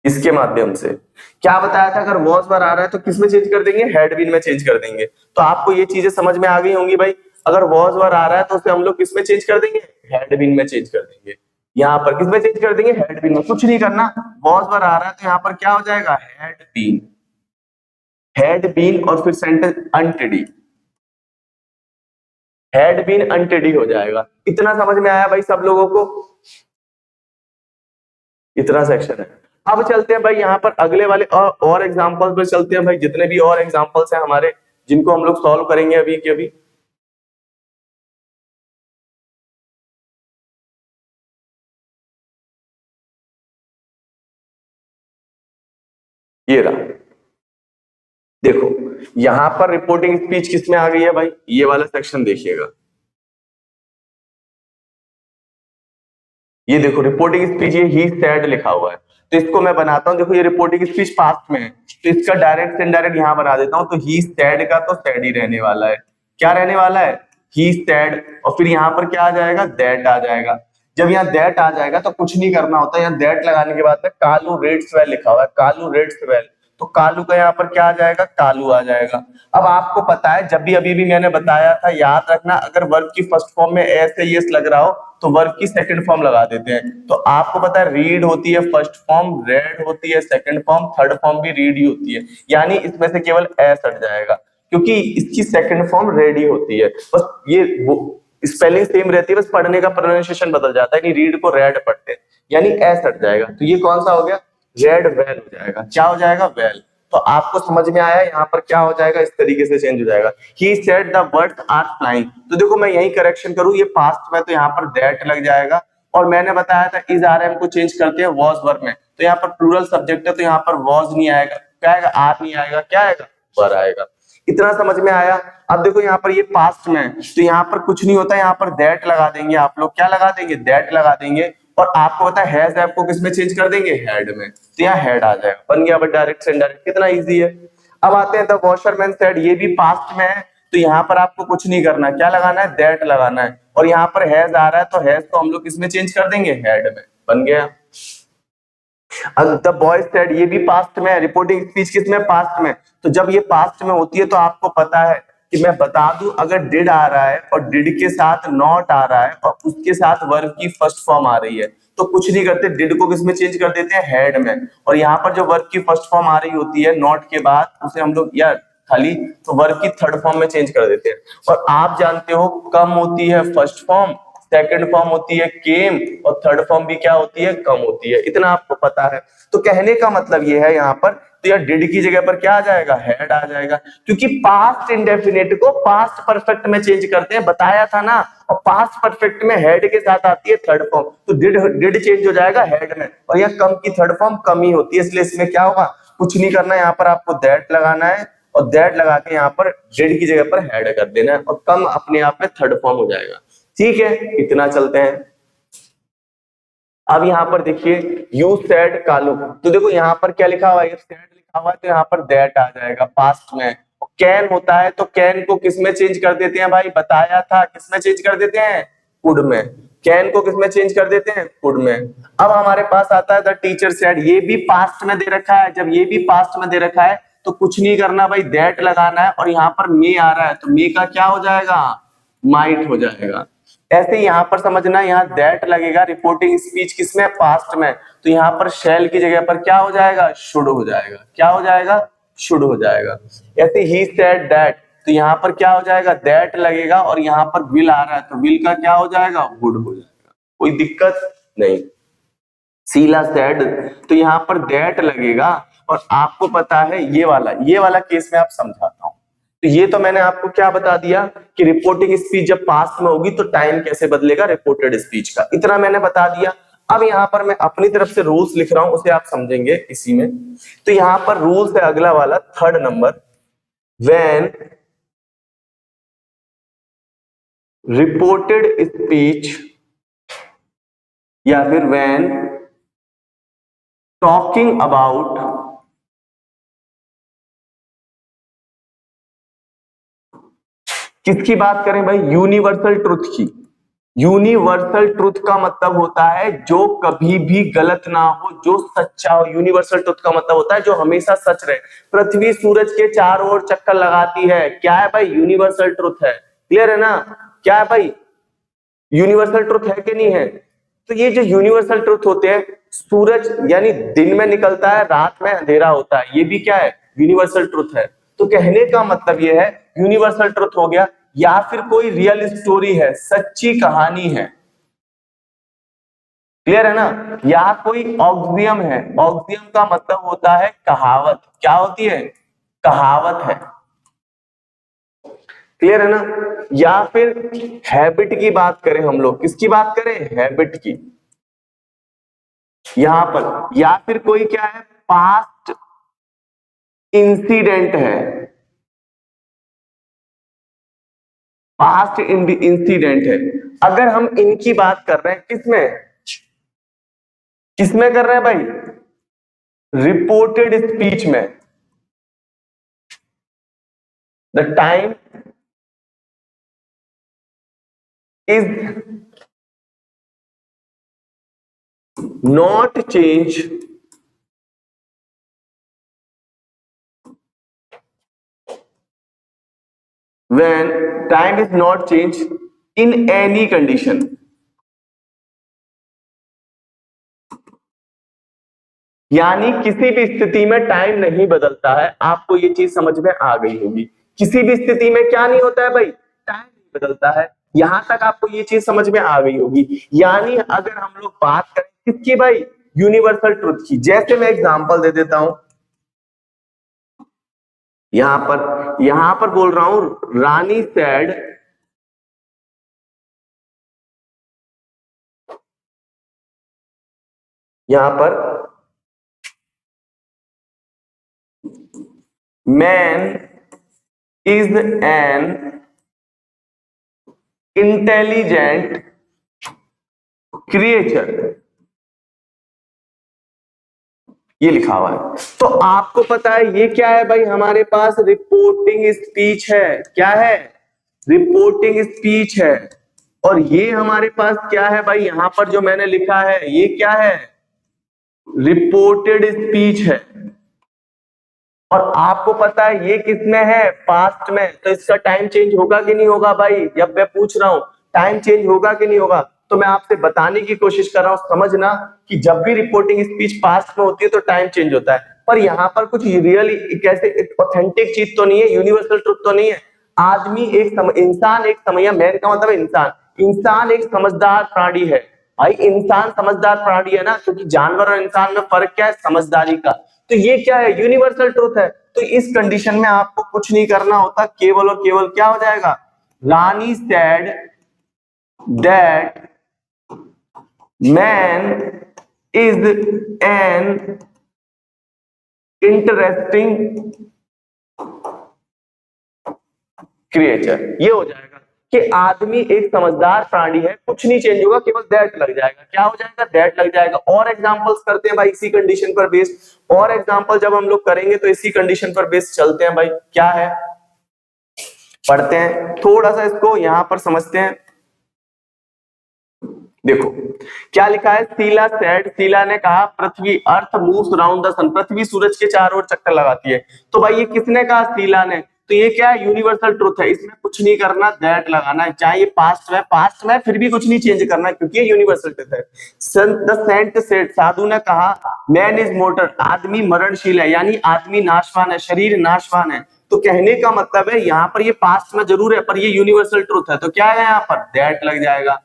A: इसके माध्यम से क्या बताया था? अगर वॉज वर आ रहा है तो किसमें चेंज कर देंगे? हैड बीन में चेंज कर देंगे। तो आपको ये चीजें समझ में आ गई होंगी भाई। अगर वॉज वर आ रहा है तो उसे हम लोग किसमें चेंज कर देंगे? हैड बीन में चेंज कर देंगे। यहाँ पर किसमें चेंज कर देंगे? हैड बीन में। कुछ नहीं करना, वॉज वर आ रहा है तो यहाँ पर क्या हो जाएगा? Had been. हैड बीन और फिर सेंटेंस अनटेडी, हैड बीन अनटेडी हो जाएगा। इतना समझ में आया भाई सब लोगों को? इतना सेक्शन है। अब चलते हैं भाई यहाँ पर अगले वाले और एग्जांपल्स पर चलते हैं भाई। जितने भी और एग्जांपल्स हैं हमारे, जिनको हम लोग सॉल्व करेंगे अभी के अभी। ये रहा, देखो यहां पर रिपोर्टिंग स्पीच किसमें आ गई है भाई? ये वाला सेक्शन देखिएगा। ये देखो रिपोर्टिंग स्पीच, ये ही सैड लिखा हुआ है। तो इसको मैं बनाता हूं। देखो ये रिपोर्टिंग स्पीच पास्ट में है तो इसका डायरेक्ट से इनडायरेक्ट यहां बना देता हूं। तो ही सैड का तो सैड ही रहने वाला है। क्या रहने वाला है? ही सैड। और फिर यहां पर क्या आ जाएगा? दैट आ जाएगा। जब यहाँ दैट आ जाएगा तो कुछ नहीं करना होता। यहाँ दैट लगाने के बाद में कालू रेड्स वेल लिखा हुआ है, कालू रेड्स वेल। तो कालू का यहाँ पर क्या आ जाएगा? कालू आ जाएगा। अब आपको पता है, जब भी अभी भी मैंने बताया था, याद रखना, अगर वर्ब की फर्स्ट फॉर्म में एस या यस लग रहा हो तो वर्ब की सेकंड फॉर्म लगा देते हैं। तो आपको पता है रीड होती है फर्स्ट फॉर्म, रेड होती है सेकंड फॉर्म, थर्ड फॉर्म भी रीड ही होती है। यानी इसमें से केवल एस हट जाएगा क्योंकि इसकी सेकंड फॉर्म रेडी होती है। बस ये वो स्पेलिंग सेम रहती है, बस पढ़ने का प्रोनाउंसिएशन बदल जाता है कि रीड को रेड पढ़ते हैं, यानी एस हट जाएगा। तो ये कौन सा हो गया? रेड वेल हो जाएगा। क्या हो जाएगा? वेल। तो आपको समझ में आया यहाँ पर क्या हो जाएगा? इस तरीके से चेंज हो जाएगा। He said the birds are flying. तो देखो मैं यही करेक्शन करूं, ये पास्ट में तो यहाँ पर दैट लग जाएगा। और मैंने बताया था इज आर एम को चेंज करते हैं वॉज वर्ब में, तो यहाँ पर प्लूरल सब्जेक्ट है तो यहाँ पर वॉज नहीं आएगा। क्या आएगा? आर नहीं आएगा। क्या आएगा? वर आएगा। इतना समझ में आया? अब देखो यहाँ पर ये पास्ट में है तो यहाँ पर कुछ नहीं होता, यहाँ पर दैट लगा देंगे आप लोग। क्या लगा देंगे? दैट लगा देंगे। और आपको पता है हैज ऐप को किसमें चेंज कर देंगे? हेड में। तो यहाँ हेड आ जाएगा, बन गया। बट डायरेक्ट से इनडायरेक्ट कितना इजी है। अब आते हैं द वॉशरमैन सेड, ये भी पास्ट में है तो यहाँ पर आपको कुछ नहीं करना। क्या लगाना है? दैट लगाना है। और यहाँ पर हैज आ रहा है तो हैज को हम लोग किसमें चेंज कर देंगे? हेड में। बन गया। द बॉय सेड, ये भी पास्ट में है। रिपोर्टिंग स्पीच किसमें? पास्ट में। तो जब ये पास्ट में होती है तो आपको पता है कि मैं बता दूं, अगर डिड आ रहा है और डिड के साथ नॉट आ रहा है और उसके साथ वर्ब की फर्स्ट फॉर्म आ रही है तो कुछ नहीं करते, डिड को किसमें चेंज कर देते हैं? हेड में। और यहाँ पर जो वर्ब की फर्स्ट फॉर्म आ रही होती है नॉट के बाद, उसे हम लोग या खाली तो वर्ब की थर्ड फॉर्म में चेंज कर देते हैं। और आप जानते हो कम होती है फर्स्ट फॉर्म, सेकंड फॉर्म होती है केम, और थर्ड फॉर्म भी क्या होती है? कम होती है। इतना आपको पता है। तो कहने का मतलब ये है यहाँ पर, तो यार डिड की जगह पर क्या आ जाएगा? हेड आ जाएगा। क्योंकि पास्ट इंडेफिनिट को पास्ट परफेक्ट में चेंज करते हैं, बताया था ना। और पास्ट परफेक्ट में हेड के साथ आती है थर्ड फॉर्म, तो डिड चेंज हो जाएगा हेड में। और यहाँ कम की थर्ड फॉर्म कम ही होती है, इसलिए इसमें क्या होगा? कुछ नहीं करना, यहाँ पर आपको दैट लगाना है और दैट लगा के यहाँ पर डिड की जगह पर हेड कर देना है और कम अपने आप में थर्ड फॉर्म हो जाएगा। ठीक है, इतना चलते हैं। अब यहाँ पर देखिए यू सेड कालू, तो देखो यहाँ पर क्या लिखा हुआ है? सेड लिखा हुआ है तो यहाँ पर दैट आ जाएगा पास्ट में। कैन होता है तो कैन को किसमें चेंज कर देते हैं भाई? बताया था किसमें चेंज कर देते हैं? कुड में। कैन को किसमें चेंज कर देते हैं? कुड में। अब हमारे पास आता है द टीचर सेड, ये भी पास्ट में दे रखा है। जब ये भी पास्ट में दे रखा है तो कुछ नहीं करना भाई, दैट लगाना है, और यहाँ पर मे आ रहा है तो मे का क्या हो जाएगा, माइट हो जाएगा। ऐसे यहाँ पर समझना, यहाँ दैट लगेगा, रिपोर्टिंग स्पीच किसमें, पास्ट में, तो यहाँ पर शैल की जगह पर क्या हो जाएगा, शुड हो जाएगा। क्या हो जाएगा, शुड हो जाएगा। ऐसे ही सेड दैट, तो यहाँ पर क्या हो जाएगा, दैट लगेगा, और यहाँ पर विल आ रहा है तो विल का क्या हो जाएगा, वुड हो जाएगा। कोई दिक्कत नहीं। शीला सेड, तो यहाँ पर दैट लगेगा, और आपको पता है ये वाला केस में आप समझाता हूं। तो ये तो मैंने आपको क्या बता दिया कि रिपोर्टिंग स्पीच जब पास्ट में होगी तो टाइम कैसे बदलेगा रिपोर्टेड स्पीच का, इतना मैंने बता दिया। अब यहाँ पर मैं अपनी तरफ से रूल्स लिख रहा हूं, उसे आप समझेंगे इसी में। तो यहाँ पर रूल्स है अगला वाला, third number, when reported speech या फिर व्हेन टॉकिंग अबाउट किसकी बात करें भाई, यूनिवर्सल ट्रुथ की। यूनिवर्सल ट्रुथ का मतलब होता है जो कभी भी गलत ना हो, जो सच्चा हो। यूनिवर्सल ट्रुथ का मतलब होता है जो हमेशा सच रहे। पृथ्वी सूरज के चारों ओर चक्कर लगाती है, क्या है भाई, यूनिवर्सल ट्रुथ है। क्लियर है ना, क्या है भाई, यूनिवर्सल ट्रुथ है कि नहीं है। तो ये जो यूनिवर्सल ट्रुथ होते हैं, सूरज यानी दिन में निकलता है, रात में अंधेरा होता है, ये भी क्या है, यूनिवर्सल ट्रुथ है। तो कहने का मतलब ये है यूनिवर्सल ट्रुथ हो गया, या फिर कोई रियल स्टोरी है, सच्ची कहानी है। क्लियर है ना, या कोई ऑक्सियम है। ऑक्सियम का मतलब होता है कहावत, क्या होती है, कहावत है। क्लियर है ना, या फिर हैबिट की बात करें हम लोग, किसकी बात करें, हैबिट की। यहां पर या फिर कोई क्या है, पास्ट इंसिडेंट है, पास्ट इंसिडेंट है। अगर हम इनकी बात कर रहे हैं, किसमें किसमें कर रहे हैं भाई, रिपोर्टेड स्पीच में, the time is not change when time is not changed in any condition। यानी किसी भी स्थिति में टाइम नहीं बदलता है। आपको ये चीज समझ में आ गई होगी, किसी भी स्थिति में क्या नहीं होता है भाई, टाइम नहीं बदलता है। यहां तक आपको ये चीज समझ में आ गई होगी। यानी अगर हम लोग बात करें किसकी भाई, यूनिवर्सल ट्रुथ की। जैसे मैं एग्जांपल दे देता हूं, यहां पर बोल रहा हूं, रानी सैड यहां पर man is an intelligent creature, ये लिखा हुआ है। तो आपको पता है ये क्या है भाई, हमारे पास रिपोर्टिंग स्पीच है। क्या है, रिपोर्टिंग स्पीच है। और ये हमारे पास क्या है भाई, यहां पर जो मैंने लिखा है ये क्या है, रिपोर्टेड स्पीच है। और आपको पता है ये किसमें है, पास्ट में। तो इसका टाइम चेंज होगा कि नहीं होगा भाई, जब मैं पूछ रहा हूं टाइम चेंज होगा कि नहीं होगा, तो मैं आपसे बताने की कोशिश कर रहा हूं। समझना कि जब भी रिपोर्टिंग स्पीच पास्ट में होती है तो टाइम चेंज होता है। पर यहाँ पर कुछ रियली कैसे ऑथेंटिक चीज तो नहीं है, यूनिवर्सल ट्रुथ तो नहीं है। आदमी इंसान एक समय, मैन का मतलब इंसान, इंसान एक समझदार प्राणी है। भाई इंसान समझदार प्राणी है ना, क्योंकि जानवर और इंसान में फर्क क्या है, समझदारी का। तो ये क्या है, यूनिवर्सल ट्रुथ है। तो इस कंडीशन में आपको कुछ नहीं करना होता, केवल और केवल क्या हो जाएगा, Rani said that man is an interesting creature. ये हो जाएगा कि आदमी एक समझदार प्राणी है। कुछ नहीं चेंज होगा, केवल दैट लग जाएगा। क्या हो जाएगा, दैट लग जाएगा। और एग्जांपल्स करते हैं भाई इसी कंडीशन पर बेस्ड। और एग्जांपल जब हम लोग करेंगे तो इसी कंडीशन पर बेस्ड चलते हैं भाई। क्या है, पढ़ते हैं थोड़ा सा इसको, यहां पर समझते हैं। देखो क्या लिखा है, शीला सेड, शीला ने कहा पृथ्वी अर्थ मूव्स अराउंड द सन, पृथ्वी सूरज के चारों ओर चक्कर लगाती है। तो भाई ये किसने कहा, शीला ने। तो ये क्या है, यूनिवर्सल ट्रुथ है, इसमें कुछ नहीं करना, दैट लगाना है, चाहे ये पास्ट में फिर भी कुछ नहीं चेंज करना है क्योंकि ये यूनिवर्सल ट्रुथ है। द सेंट सेड, साधु ने कहा मैन इज मोर्टल, आदमी मरणशील है, यानी आदमी नाशवान है, शरीर नाशवान है। तो कहने का मतलब है यहाँ पर ये पास्ट में जरूर है पर ये यूनिवर्सल ट्रुथ है, तो क्या है यहाँ पर, दैट लग जाएगा।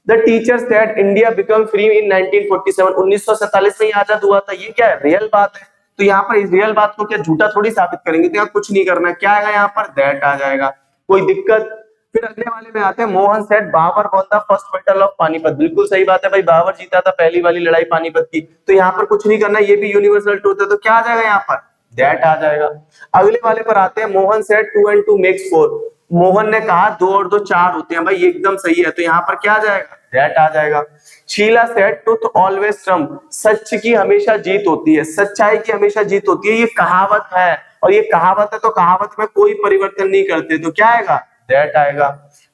A: The teacher said India became free in 1947, 1947 में आजाद हुआ था, ये क्या है, रियल बात है। तो यहाँ पर इस रियल बात को क्या झूठा थोड़ी साबित करेंगे, तो यहाँ कुछ नहीं करना, क्या आएगा यहाँ पर, दैट आ जाएगा, कोई दिक्कत। फिर अगले वाले में आते हैं, Mohan said Babar won the first battle of Panipat, बिल्कुल सही बात है भाई, बाबर जीता था पहली वाली लड़ाई पानीपत की। तो यहाँ पर कुछ नहीं करना, ये भी यूनिवर्सल ट्रूथ है, तो क्या आ जाएगा यहाँ पर, दैट आ जाएगा। अगले वाले पर आते हैं, Mohan said 2 and 2 makes 4, Mohan ने कहा 2 और 2 4 होते हैं, भाई ये एकदम सही है, तो यहाँ पर क्या आ जाएगा, दैट आ जाएगा। Sheela said truth always triumph, सच की हमेशा जीत होती है, सच्चाई की हमेशा जीत होती है, ये कहावत है, और ये कहावत है तो कहावत में कोई परिवर्तन नहीं करते, तो क्या आएगा, दैट आएगा।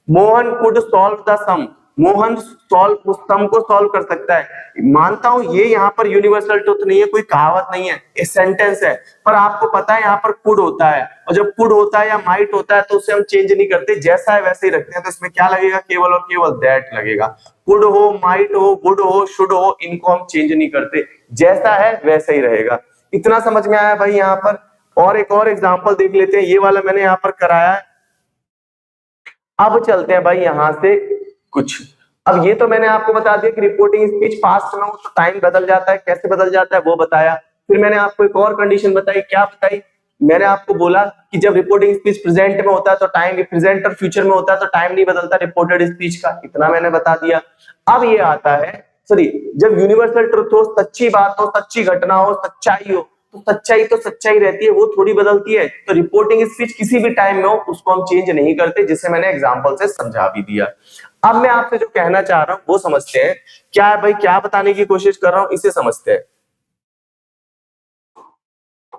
A: Mohan could solve the sum, Mohan solve sum को सॉल्व कर सकता है, मानता हूं ये यहाँ पर यूनिवर्सल ट्रुथ नहीं है, कोई कहावत नहीं है, एक सेंटेंस है, पर आपको पता है यहाँ पर कुड होता है, और जब कुड होता है या माइट होता है तो उसे हम चेंज नहीं करते, जैसा है वैसे ही रखते हैं, तो इसमें क्या लगेगा, केवल और केवल दैट लगेगा। कुड हो, माइट हो, गुड हो, शुड हो, इनको हम चेंज नहीं करते, जैसा है वैसा ही रहेगा। इतना समझ में आया भाई यहाँ पर। और एक और एग्जाम्पल देख लेते हैं, ये वाला मैंने यहाँ पर कराया है। अब चलते हैं भाई यहां से कुछ, अब ये तो मैंने आपको बता दिया कि रिपोर्टिंग स्पीच पास्ट में हो तो टाइम बदल जाता है, कैसे बदल जाता है वो बताया। फिर मैंने आपको एक और कंडीशन बताई, क्या बताई, मैंने आपको बोला कि जब रिपोर्टिंग स्पीच प्रेजेंट में होता है तो टाइम, प्रेजेंट और फ्यूचर में होता है तो टाइम नहीं बदलता रिपोर्टेड स्पीच का, इतना मैंने बता दिया। अब ये आता है, सॉरी, जब यूनिवर्सल ट्रुथ हो, सच्ची बात हो, सच्ची घटना हो, सच्चाई हो, तो सच्चाई रहती है, वो थोड़ी बदलती है। तो रिपोर्टिंग स्पीच किसी भी टाइम में हो उसको हम चेंज नहीं करते, जिसे मैंने एग्जांपल से समझा भी दिया। अब मैं आपसे जो कहना चाह रहा हूं वो समझते हैं, क्या है भाई, क्या बताने की कोशिश कर रहा हूं इसे समझते हैं।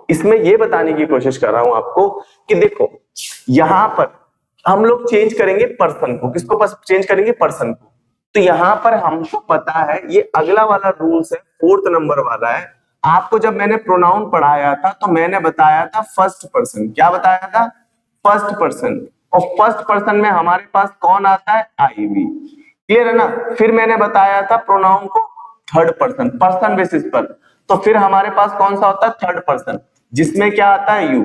A: इसमें ये बताने की कोशिश कर रहा हूं आपको कि देखो यहां पर हम लोग चेंज करेंगे पर्सन को, किसको चेंज करेंगे, पर्सन को। तो यहां पर हमको पता है ये अगला वाला रूल्स है, 4th नंबर वाला है। आपको जब मैंने प्रोनाउन पढ़ाया था तो मैंने बताया था फर्स्ट पर्सन, क्या बताया था, फर्स्ट पर्सन, और फर्स्ट पर्सन में हमारे पास कौन आता है, आई वी, क्लियर है ना। फिर मैंने बताया था प्रोनाउन को थर्ड पर्सन, पर्सन बेसिस पर, तो फिर हमारे पास कौन सा होता है, थर्ड पर्सन, जिसमें क्या आता है, यू,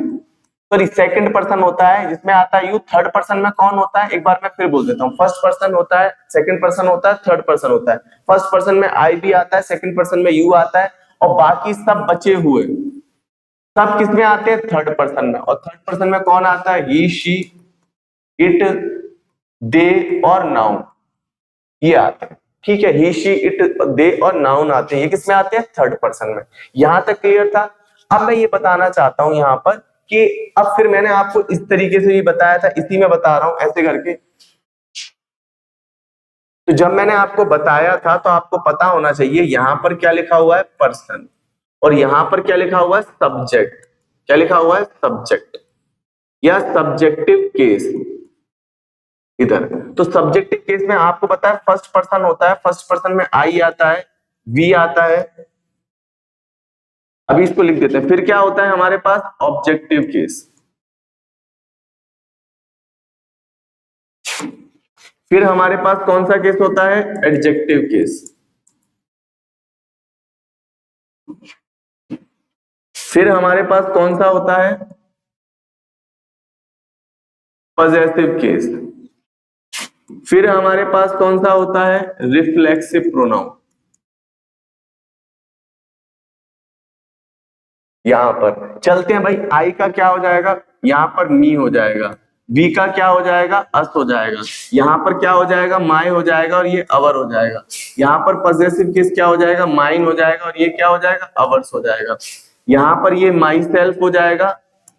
A: सॉरी सेकंड पर्सन होता है जिसमें आता है यू। थर्ड पर्सन में कौन होता है, एक बार मैं फिर बोल देता हूँ, फर्स्ट पर्सन होता है, सेकंड पर्सन होता है, थर्ड पर्सन होता है। फर्स्ट पर्सन में आई भी आता है, सेकंड पर्सन में यू आता है, और बाकी सब बचे हुए सब किसमें आते हैं, थर्ड पर्सन में। और थर्ड पर्सन में कौन आता है, ही, शी, इट, दे और नाउन, ये आते हैं, ठीक है, ही, शी, इट, दे और नाउन आते हैं, ये किसमें आते हैं, थर्ड पर्सन में। यहां तक क्लियर था। अब मैं ये बताना चाहता हूं यहां पर कि अब फिर मैंने आपको इस तरीके से भी बताया था, इसी में बता रहा हूं ऐसे करके। तो जब मैंने आपको बताया था तो आपको पता होना चाहिए यहां पर क्या लिखा हुआ है, पर्सन, और यहां पर क्या लिखा हुआ है, सब्जेक्ट। क्या लिखा हुआ है, सब्जेक्ट या सब्जेक्टिव केस इधर। तो सब्जेक्टिव केस में आपको पता है फर्स्ट पर्सन होता है, फर्स्ट पर्सन में आई आता है, वी आता है, अभी इसको लिख देते हैं। फिर क्या होता है हमारे पास, ऑब्जेक्टिव केस, फिर हमारे पास कौन सा केस होता है, एडजेक्टिव केस, फिर हमारे पास कौन सा होता है, पॉजेसिव केस, फिर हमारे पास कौन सा होता है, रिफ्लेक्सिव प्रोनाउन। यहां पर चलते हैं भाई, आई का क्या हो जाएगा, यहां पर मी हो जाएगा, वी का क्या हो जाएगा, अस हो जाएगा, यहाँ पर क्या हो जाएगा, माई हो जाएगा, और ये अवर हो जाएगा। यहाँ पर पॉजेसिव केस क्या हो जाएगा, माइन हो जाएगा, और ये क्या हो जाएगा, अवर्स हो जाएगा। यहाँ पर ये माई सेल्फ हो जाएगा,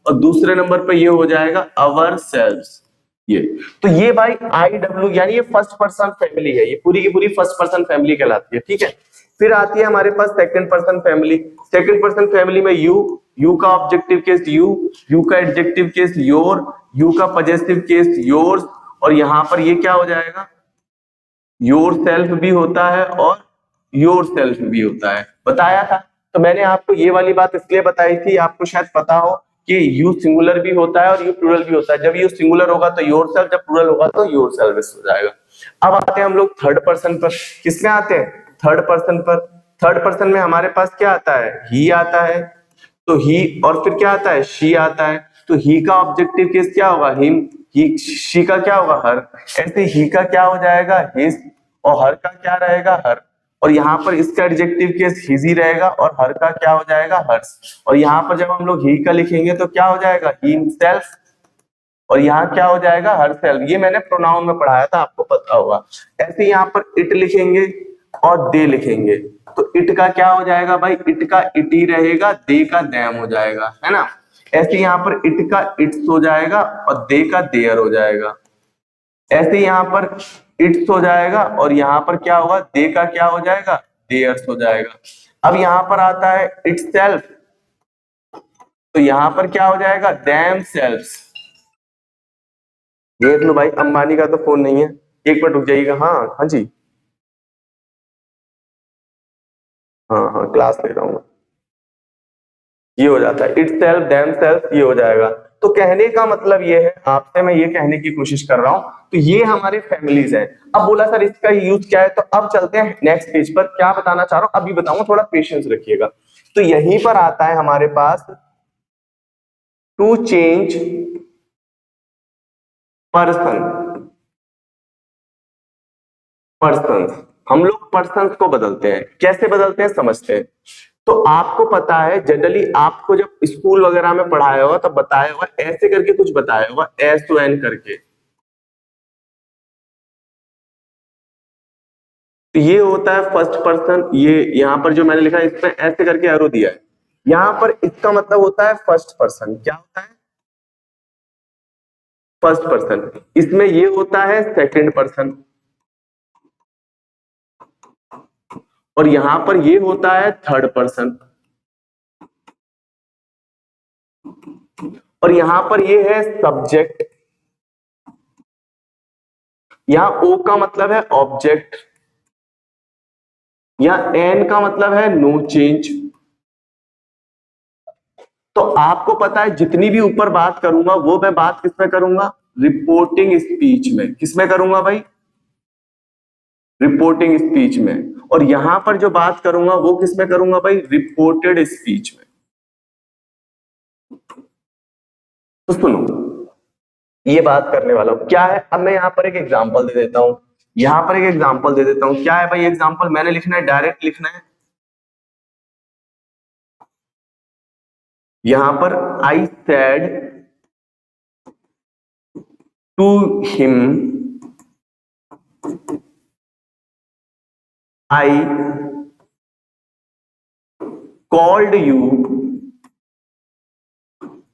A: और दूसरे नंबर पर ये हो जाएगा अवर सेल्व्स। ये तो ये भाई आई डब्ल्यू यानी ये फर्स्ट पर्सन फैमिली है, ये पूरी की पूरी फर्स्ट पर्सन फैमिली कहलाती है, ठीक है। फिर आती है हमारे पास second person family. Second person family में यू का ऑब्जेक्टिव केस यू का एडजेक्टिव केस योर, यू का पॉजेसिव केस योर्स, और यहां पर ये क्या हो जाएगा, योर सेल्फ भी होता है और योर सेल्फ भी होता है, बताया था। तो मैंने आपको ये वाली बात इसलिए बताई थी, आपको शायद पता हो कि यू सिंगुलर भी होता है और यू प्लूरल भी होता है। जब यू सिंगुलर होगा तो योर सेल्फ, जब प्लूरल होगा तो योर सेल्फ हो जाएगा। अब आते हैं हम लोग थर्ड पर्सन पर। किसमें आते हैं? थर्ड पर्सन पर। थर्ड पर्सन में हमारे पास क्या आता है? ही आता है। तो ही और फिर क्या आता है? शी आता है। तो ही का ऑब्जेक्टिव केस क्या होगा? हिम। ही शी का क्या होगा? हर। ऐसे ही का क्या हो जाएगा? हिज। और हर का क्या रहेगा? हर। और यहाँ पर इसका एडजेक्टिव केस हिज ही रहेगा और हर का क्या हो जाएगा? हर्स। और यहाँ पर जब हम लोग ही का लिखेंगे तो क्या हो जाएगा? हिमसेल्फ। और यहाँ क्या हो जाएगा? Her self. ये मैंने प्रोनाउन में पढ़ाया था, आपको पता होगा। ऐसे यहाँ पर इट लिखेंगे और दे लिखेंगे तो इट का क्या हो जाएगा भाई? इट का इट ही रहेगा, दे का दैम हो जाएगा, है ना। ऐसे यहाँ पर इट का इट्स हो जाएगा और दे का देयर हो जाएगा। ऐसे यहाँ पर इट्स हो जाएगा और यहाँ पर क्या होगा? दे का क्या हो जाएगा? देयर्स हो जाएगा। अब यहाँ पर आता है इट सेल्फ, तो यहाँ पर क्या हो जाएगा? Themselves. देख लो भाई, अंबानी का तो फोन नहीं है, एक मिनट रुक जाइएगा। हाँ हाँ जी, हाँ हाँ क्लास ले रहा हूँ। ये हो जाता है इट सेल्फ, देम सेल्फ, ये हो जाएगा। तो कहने का मतलब ये है, आपसे मैं ये कहने की कोशिश कर रहा हूं, तो ये हमारे फैमिलीज है। अब बोला सर इसका यूज क्या है, तो अब चलते हैं नेक्स्ट पेज पर। क्या बताना चाह रहा हूं अभी बताऊंगा, थोड़ा पेशेंस रखिएगा। तो यहीं पर आता है हमारे पास टू चेंज पर्सन। पर्सन, हम लोग पर्सन को बदलते हैं। कैसे बदलते हैं समझते हैं। तो आपको पता है जनरली, आपको जब स्कूल वगैरह में पढ़ाया होगा तब बताया होगा, ऐसे करके कुछ बताया होगा, एस टू एन करके। तो ये होता है फर्स्ट पर्सन। ये यहाँ पर जो मैंने लिखा है इसमें ऐसे करके एरो दिया है, यहाँ पर इसका मतलब होता है फर्स्ट पर्सन। क्या होता है? First person. इसमें ये होता है सेकंड पर्सन। और यहां पर ये होता है थर्ड पर्सन। और यहां पर ये है सब्जेक्ट। यहां ओ का मतलब है ऑब्जेक्ट। यहां एन का मतलब है नो चेंज। तो आपको पता है जितनी भी ऊपर बात करूंगा वो मैं बात किसमें करूंगा? रिपोर्टिंग स्पीच में। किसमें करूंगा भाई? रिपोर्टिंग स्पीच में। और यहां पर जो बात करूंगा वो किसमें करूंगा भाई? रिपोर्टेड स्पीच में। तो सुनो, ये बात करने वाला हूं क्या है। अब मैं यहां पर एक एग्जांपल दे देता हूं। यहां पर एक एग्जांपल दे देता हूं। क्या है भाई एग्जांपल? मैंने लिखना है, डायरेक्ट लिखना है। यहां पर I said to him, I called you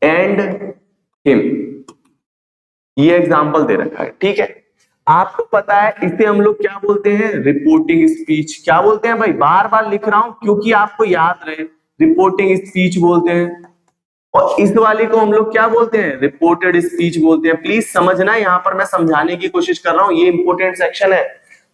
A: and him. ये एग्जांपल दे रखा है, ठीक है। आपको पता है इसे हम लोग क्या बोलते हैं? Reporting speech. क्या बोलते हैं भाई? बार बार लिख रहा हूं क्योंकि आपको याद रहे, रिपोर्टिंग स्पीच बोलते हैं। और इस वाले को हम लोग क्या बोलते हैं? रिपोर्टेड स्पीच बोलते हैं। प्लीज समझना, यहां पर मैं समझाने की कोशिश कर रहा हूं, ये इंपॉर्टेंट सेक्शन है।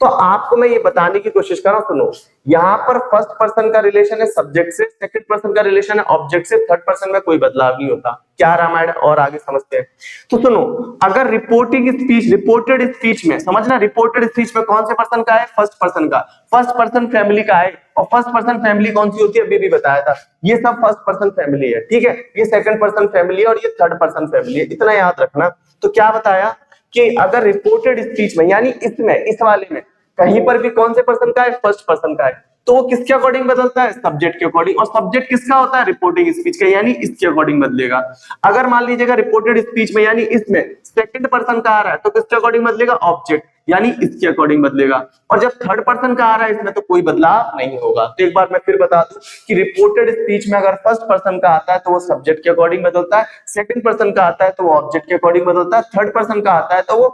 A: तो आपको मैं ये बताने की कोशिश कर रहा हूं, सुनो। यहाँ पर फर्स्ट पर्सन का रिलेशन है सब्जेक्ट से, सेकंड पर्सन का रिलेशन है ऑब्जेक्ट से, थर्ड पर्सन में कोई बदलाव नहीं होता। क्या रामायण और आगे समझते हैं। तो सुनो, अगर रिपोर्टिंग स्पीच, रिपोर्टेड स्पीच में समझना, रिपोर्टेड स्पीच में कौन से पर्सन का है? फर्स्ट पर्सन का। फर्स्ट पर्सन फैमिली का है। और फर्स्ट पर्सन फैमिली कौन सी होती है? अभी भी बताया था, ये सब फर्स्ट पर्सन फैमिली है, ठीक है। ये सेकंड पर्सन फैमिली है और ये थर्ड पर्सन फैमिली है, इतना याद रखना। तो क्या बताया कि अगर रिपोर्टेड स्पीच में, यानी इसमें, इस वाले में कहीं पर भी कौन से पर्सन का है? फर्स्ट पर्सन का है, तो वो किसके अकॉर्डिंग बदलता है? सब्जेक्ट के अकॉर्डिंग। और सब्जेक्ट किसका होता है? रिपोर्टिंग स्पीच का, यानी इसके अकॉर्डिंग बदलेगा। अगर मान लीजिएगा रिपोर्टेड स्पीच में, यानी इसमें सेकंड पर्सन का आ रहा है, तो किसके अकॉर्डिंग बदलेगा? ऑब्जेक्ट, यानी इसके अकॉर्डिंग बदलेगा। और जब थर्ड पर्सन का आ रहा है इसमें, तो कोई बदलाव नहीं होगा। तो एक बार मैं फिर बता दूं कि रिपोर्टेड स्पीच में अगर फर्स्ट पर्सन का आता है तो वो सब्जेक्ट के अकॉर्डिंग बदलता है, सेकंड पर्सन का आता है तो वो ऑब्जेक्ट के अकॉर्डिंग बदलता है, थर्ड पर्सन का आता है तो वो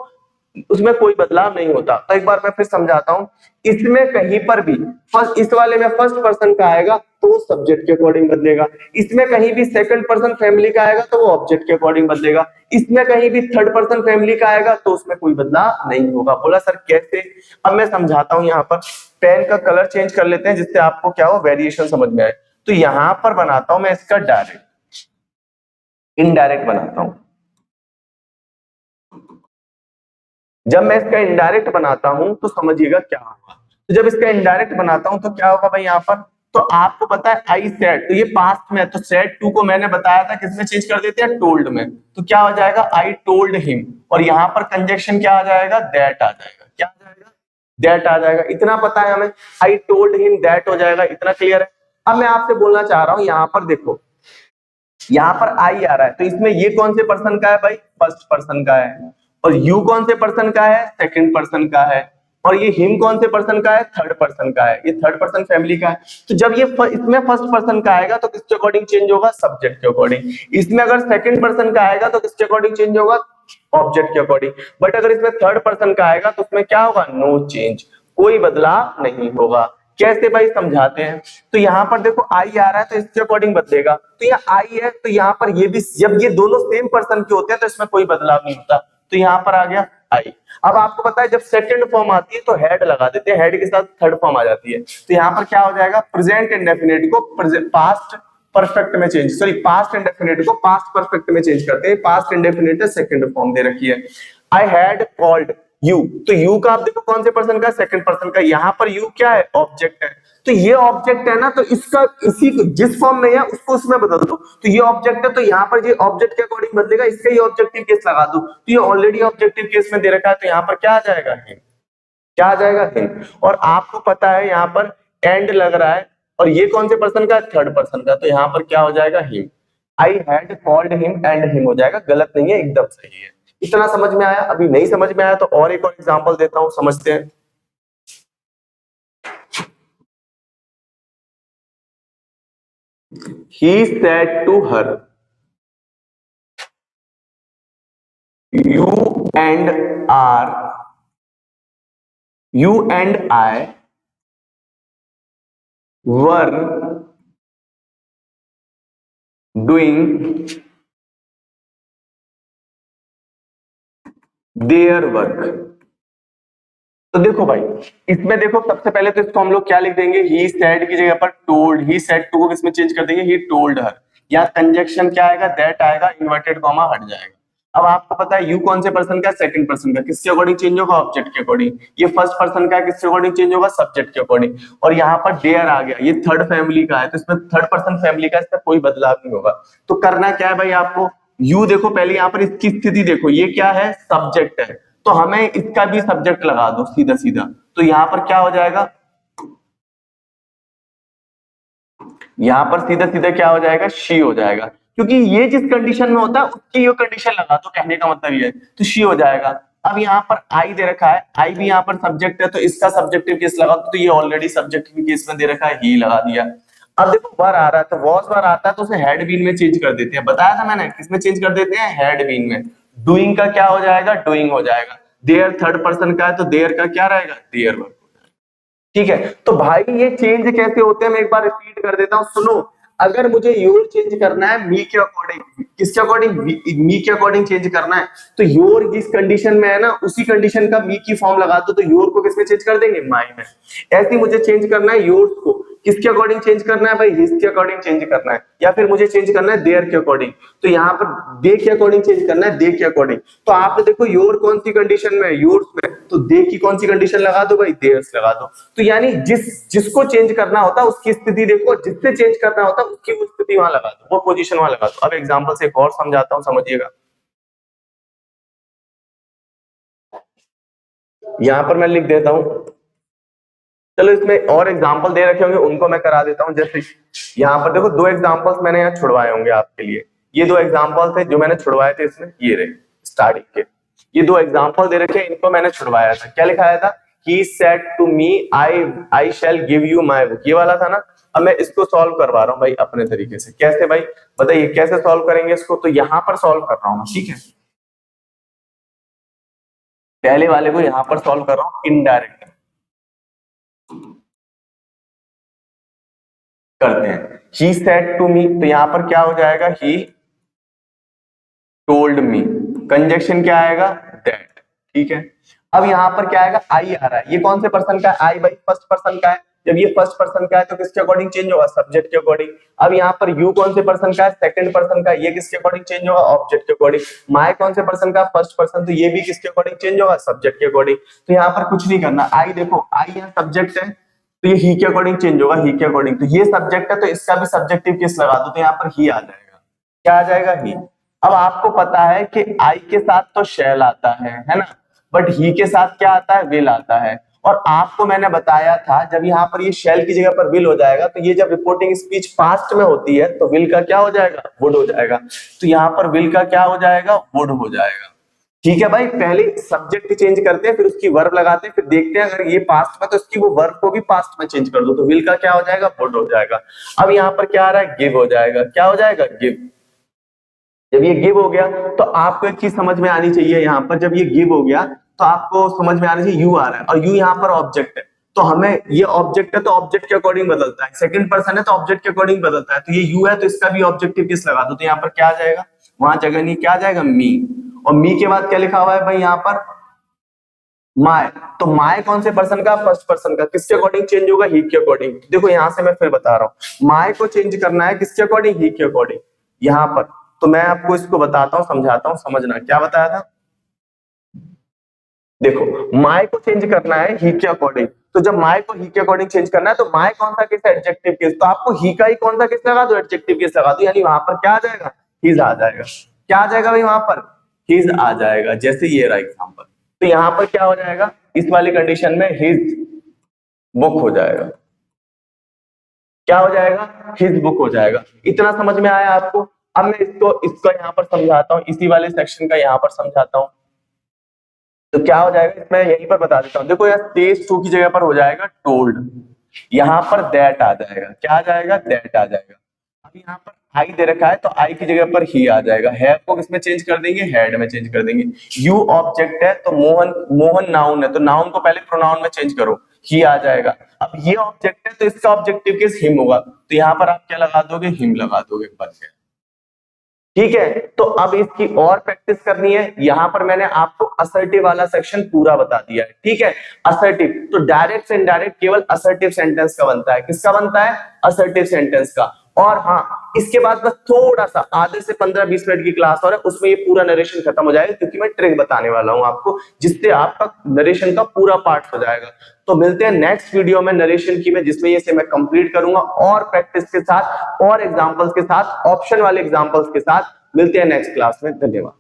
A: उसमें कोई बदलाव नहीं होता। तो एक बार मैं फिर समझाता हूं, इसमें कहीं पर भी फर्स्ट, इस वाले में फर्स्ट पर्सन का आएगा तो वो सब्जेक्ट के अकॉर्डिंग बदलेगा, इसमें कहीं भी सेकंड पर्सन फैमिली का आएगा तो वो ऑब्जेक्ट के अकॉर्डिंग बदलेगा, इसमें कहीं भी थर्ड पर्सन फैमिली का आएगा तो उसमें कोई बदलाव नहीं होगा। बोला सर कैसे? अब मैं समझाता हूं। यहाँ पर पेन का कलर चेंज कर लेते हैं जिससे आपको क्या हो, वेरिएशन समझ में आए। तो यहां पर बनाता हूं मैं इसका डायरेक्ट, इनडायरेक्ट बनाता हूं। जब मैं इसका इनडायरेक्ट बनाता हूं तो समझिएगा क्या होगा। तो जब इसका इनडायरेक्ट बनाता हूं तो क्या होगा भाई यहाँ पर, तो आपको पता है आई सेड, तो ये पास्ट में है, तो सेड टू को मैंने बताया था किसमें चेंज कर देते हैं, टोल्ड में। तो क्या हो जाएगा, आई टोल्ड हिम, और यहाँ पर कंजक्शन क्या आ जाएगा, दैट आ जाएगा। क्या आ जाएगा, दैट आ जाएगा। इतना पता है हमें, आई टोल्ड हिम दैट हो जाएगा। इतना क्लियर है। अब मैं आपसे बोलना चाह रहा हूं, यहाँ पर देखो, यहाँ पर आई आ रहा है, तो इसमें ये कौन से पर्सन का है भाई, फर्स्ट पर्सन का है। और यू कौन से पर्सन का है, सेकंड पर्सन का है। और ये हिम कौन से पर्सन का है, थर्ड पर्सन का है, ये थर्ड पर्सन फैमिली का है। तो जब ये इसमें फर्स्ट पर्सन का आएगा तो किसके अकॉर्डिंग चेंज होगा, सब्जेक्ट के अकॉर्डिंग। इसमें अगर सेकंड पर्सन का आएगा तो किसके अकॉर्डिंग चेंज होगा, ऑब्जेक्ट के अकॉर्डिंग। बट अगर इसमें थर्ड पर्सन का आएगा तो उसमें क्या होगा, नो चेंज, कोई बदलाव नहीं होगा। कैसे भाई, समझाते हैं। तो यहाँ पर देखो आई आ रहा है तो इसके अकॉर्डिंग बदलेगा, तो यहाँ आई है तो यहाँ पर ये भी, जब ये दोनों सेम पर्सन के होते हैं तो इसमें कोई बदलाव नहीं होता। तो यहाँ पर आ गया आई। अब आपको पता है जब सेकंड फॉर्म आती है तो हेड लगा देते हैं, हेड के साथ थर्ड फॉर्म आ जाती है। तो यहाँ पर क्या हो जाएगा, प्रेजेंट इंडेफिनिट को पास्ट परफेक्ट में चेंज, सॉरी पास्ट इंडेफिनिट को पास्ट परफेक्ट में चेंज करते हैं। पास्ट इंडेफिनिट सेकंड फॉर्म दे रखी है, आई हैड कॉल्ड यू। तो यू का आप देखो कौन से पर्सन का, सेकंड पर्सन का। यहाँ पर यू क्या है, ऑब्जेक्ट है। तो ये ऑब्जेक्ट है ना, तो इसका इसी जिस फॉर्म में है उसको उसमें बदल दो। तो ये ऑब्जेक्ट है तो यहाँ पर ये ऑब्जेक्ट के अकॉर्डिंग बदलेगा, इसका ही ऑब्जेक्टिव केस लगा दो। तो ये ऑलरेडी ऑब्जेक्टिव केस में दे रखा है, तो यहाँ पर क्या आ जाएगा, हिम। क्या आ जाएगा, हिम। और आपको पता है यहाँ पर एंड लग रहा है, और ये कौन से पर्सन का, थर्ड पर्सन का। तो यहाँ पर क्या हो जाएगा, him. I had called him and him हो जाएगा। गलत नहीं है, एकदम सही है। इतना समझ में आया? अभी नहीं समझ में आया तो और एक और एग्जांपल देता हूं, समझते हैं। He said to her, you and I were doing their work। तो देखो भाई, इसमें देखो सबसे पहले तो इसको हम लोग क्या लिख देंगे, ही सेड की जगह पर टोल्ड, ही सेड टू को किसमें चेंज कर देंगे, ही टोल्ड हर। या कंजक्शन क्या आएगा, दैट आएगा, इन्वर्टेड कॉमा हट जाएगा। अब आपको पता है यू कौन से पर्सन का, सेकंड पर्सन का। किसके अकॉर्डिंग चेंज होगा, ऑब्जेक्ट के अकॉर्डिंग। ये फर्स्ट पर्सन का है, किसके अकॉर्डिंग चेंज होगा, सब्जेक्ट के अकॉर्डिंग। और यहाँ पर देयर आ गया, ये थर्ड फैमिली का है तो इसमें थर्ड पर्सन फैमिली का, इसमें कोई बदलाव नहीं होगा। तो करना क्या है भाई आपको, यू देखो पहले यहाँ पर इसकी स्थिति देखो, ये क्या है, सब्जेक्ट है, तो हमें इसका भी सब्जेक्ट लगा दो सीधा सीधा। तो यहां पर क्या हो जाएगा, यहां पर सीधा सीधा क्या हो जाएगा, शी हो जाएगा। क्योंकि ये जिस कंडीशन में होता है उसकी ये कंडीशन लगा दो, कहने का मतलब ये है, तो शी हो जाएगा। अब यहाँ पर आई दे रखा है, आई भी यहाँ पर सब्जेक्ट है तो इसका सब्जेक्टिव केस लगा दो, तो ये ऑलरेडी सब्जेक्टिव केस में दे रखा है, ही लगा दिया। अब देखो वर आ रहा है, तो वॉज वर आता है तो उसे हैड बीन में चेंज कर देते हैं। बताया था मैंने, किसमें चेंज कर देते हैं, हैड बीन में। डूइंग का क्या हो जाएगा, डूइंग हो जाएगा। देयर थर्ड पर्सन का है तो देयर का क्या रहेगा, देयर वर्क। ठीक है, तो भाई ये चेंज कैसे होते हैं मैं एक बार रिपीट कर देता हूं, सुनो। अगर मुझे योर चेंज करना है मी के अकॉर्डिंग, किसके अकॉर्डिंग, मी के अकॉर्डिंग चेंज करना है, तो योर जिस कंडीशन में है ना उसी कंडीशन का मी की फॉर्म लगा दो, तो योर को किसमें चेंज कर देंगे, माई में। ऐसे ही मुझे चेंज करना है योर्स को, किसके अकॉर्डिंग चेंज करना है भाई, हिज के अकॉर्डिंग चेंज करना है, या फिर मुझे चेंज करना है देयर के अकॉर्डिंग। तो यहाँ पर दे के अकॉर्डिंग चेंज करना है, दे के अकॉर्डिंग। तो आपने देखो योर कौन सी कंडीशन में है, योर्स में, तो दे की कौन सी कंडीशन लगा दो भाई, देयर्स लगा दो। तो यानी जिसको चेंज करना होता है उसकी स्थिति देखो, जिससे चेंज करना होता है उसकी वो स्थिति वहां लगा दो, वो पोजीशन वहां लगा दो। अब एग्जांपल से एक और समझाता हूं, समझिएगा। यहां पर मैं लिख देता हूं, चलो इसमें और एग्जांपल दे रखे होंगे उनको मैं करा देता हूं। जैसे यहाँ पर देखो दो एग्जांपल्स मैंने यहाँ छुड़वाए होंगे आपके लिए। ये दो एग्जांपल थे जो मैंने छुड़वाए थे, इसमें ये रहे स्टार्टिंग के, ये दो एग्जांपल दे रखे, इनको मैंने छुड़वाया था। क्या लिखाया था, he said to me I shall give you my book, ये वाला था ना। अब मैं इसको सॉल्व करवा रहा हूँ भाई अपने तरीके से। कैसे भाई बताइए, कैसे सॉल्व करेंगे इसको, तो यहाँ पर सॉल्व कर रहा हूँ, ठीक है। पहले वाले को यहां पर सॉल्व कर रहा हूं, इनडायरेक्ट करते हैं। ही सेड टू मी, तो यहां पर क्या हो जाएगा, ही टोल्ड मी, कंजक्शन क्या आएगा, दैट। ठीक है, अब यहां पर क्या आएगा, आई आ रहा है, ये कौन से पर्सन का है, आई भाई फर्स्ट पर्सन का है। जब ये फर्स्ट पर्सन का है तो किसके अकॉर्डिंग चेंज होगा, सब्जेक्ट के अकॉर्डिंग। अब यहाँ पर यू कौन से पर्सन का है, सेकंड पर्सन का, ये किसके अकॉर्डिंग चेंज होगा, ऑब्जेक्ट के अकॉर्डिंग। माय कौन से पर्सन का, फर्स्ट पर्सन, तो ये भी किसके अकॉर्डिंग चेंज होगा, सब्जेक्ट के अकॉर्डिंग। तो यहाँ पर कुछ नहीं करना, आई देखो, आई यहाँ सब्जेक्ट है तो ये ही के अकॉर्डिंग चेंज होगा, ही के अकॉर्डिंग। तो ये सब्जेक्ट है तो इसका भी सब्जेक्टिव किस लगा दो, तो यहाँ पर ही आ जाएगा, क्या आ जाएगा, ही। अब आपको पता है कि आई के साथ तो शैल आता है ना, बट ही के साथ क्या आता है, विल आता है। और आपको मैंने बताया था जब यहाँ पर ये शैल की जगह पर विल हो जाएगा तो ये जब रिपोर्टिंग स्पीच पास्ट में होती है तो विल का क्या हो जाएगा, वुड हो जाएगा। तो यहाँ पर विल का क्या हो जाएगा, वुड हो जाएगा। ठीक है भाई, पहले सब्जेक्ट चेंज करते हैं फिर उसकी वर्ब लगाते हैं, फिर देखते हैं अगर ये पास्ट में तो इसकी वो वर्ब को भी पास्ट में चेंज कर दो, तो विल का क्या हो जाएगा, वुड हो जाएगा। अब यहाँ पर क्या आ रहा है, गिव हो जाएगा, क्या हो जाएगा, गिव। जब ये गिव हो गया तो आपको एक चीज समझ में आनी चाहिए, यहाँ पर जब ये गिव हो गया तो आपको समझ में आना चाहिए यू आ रहा है, और यू यहाँ पर ऑब्जेक्ट है, तो हमें ये ऑब्जेक्ट है तो ऑब्जेक्ट के अकॉर्डिंग बदलता है, सेकंड पर्सन है तो ऑब्जेक्ट के अकॉर्डिंग बदलता है। तो ये यू है तो इसका भी ऑब्जेक्टिव किस लगा दो, तो यहाँ पर क्या आ जाएगा, वहां जगह नहीं, क्या आ जाएगा, मी। और मी के बाद क्या लिखा हुआ है भाई यहाँ पर, माय। तो माय कौन से पर्सन का, फर्स्ट पर्सन का, किसके अकॉर्डिंग चेंज होगा, ही के अकॉर्डिंग। देखो यहां से मैं फिर बता रहा हूं, माय को चेंज करना है किसके अकॉर्डिंग, ही के अकॉर्डिंग। यहां पर तो मैं आपको इसको बताता हूं, समझाता हूं, समझना क्या बताया था। देखो माय को चेंज करना है ही के अकॉर्डिंग, तो जब माय को ही के अकॉर्डिंग चेंज करना है तो माय कौन सा केस है, एडजेक्टिव केस, तो आपको ही का ही कौन सा केस लगा दो, एडजेक्टिव केस लगा दो, यानी वहां पर क्या आ जाएगा, हिज आ जाएगा। क्या आ जाएगा भाई वहां पर, हिज आ जाएगा, जैसे ये रहा एग्जांपल। तो यहां पर क्या हो जाएगा, इस वाली कंडीशन में हिज बुक हो जाएगा, क्या हो जाएगा, हिज बुक हो जाएगा। इतना समझ में आया आपको। अब मैं इसको यहाँ पर समझाता हूँ, इसी वाले सेक्शन का यहाँ पर समझाता हूँ। तो क्या हो जाएगा, इसमें यहीं पर बता देता हूँ। देखो यार, स्टेज 2 की जगह पर हो जाएगा टोल्ड, यहाँ पर दैट आ जाएगा, क्या आ जाएगा, दैट आ जाएगा। अब यहाँ पर आई दे रखा है तो आई की जगह पर ही आ जाएगा, हैव को किसमें चेंज कर देंगे, हैड में चेंज कर देंगे। यू ऑब्जेक्ट है तो मोहन नाउन है, तो नाउन को पहले प्रोनाउन में चेंज करो, ही आ जाएगा। अब ये ऑब्जेक्ट है तो इसका ऑब्जेक्टिव किस, हिम होगा, तो यहाँ पर आप क्या लगा दोगे, हिम लगा दोगे, बस है। ठीक है, तो अब इसकी और प्रैक्टिस करनी है। यहां पर मैंने आपको असर्टिव वाला सेक्शन पूरा बता दिया है। ठीक है, असर्टिव तो डायरेक्ट से इनडायरेक्ट केवल असर्टिव सेंटेंस का बनता है, किसका बनता है, असर्टिव सेंटेंस का। और हाँ, इसके बाद बस थोड़ा सा आधे से 15-20 मिनट की क्लास और है, उसमें ये पूरा नरेशन खत्म हो जाएगा, क्योंकि मैं ट्रिक बताने वाला हूं आपको, जिससे आपका नरेशन का पूरा पार्ट हो जाएगा। तो मिलते हैं नेक्स्ट वीडियो में नरेशन की में, जिसमें ये से मैं कंप्लीट करूंगा और प्रैक्टिस के साथ और एग्जांपल्स के साथ, ऑप्शन वाले एग्जांपल्स के साथ। मिलते हैं नेक्स्ट क्लास में, धन्यवाद।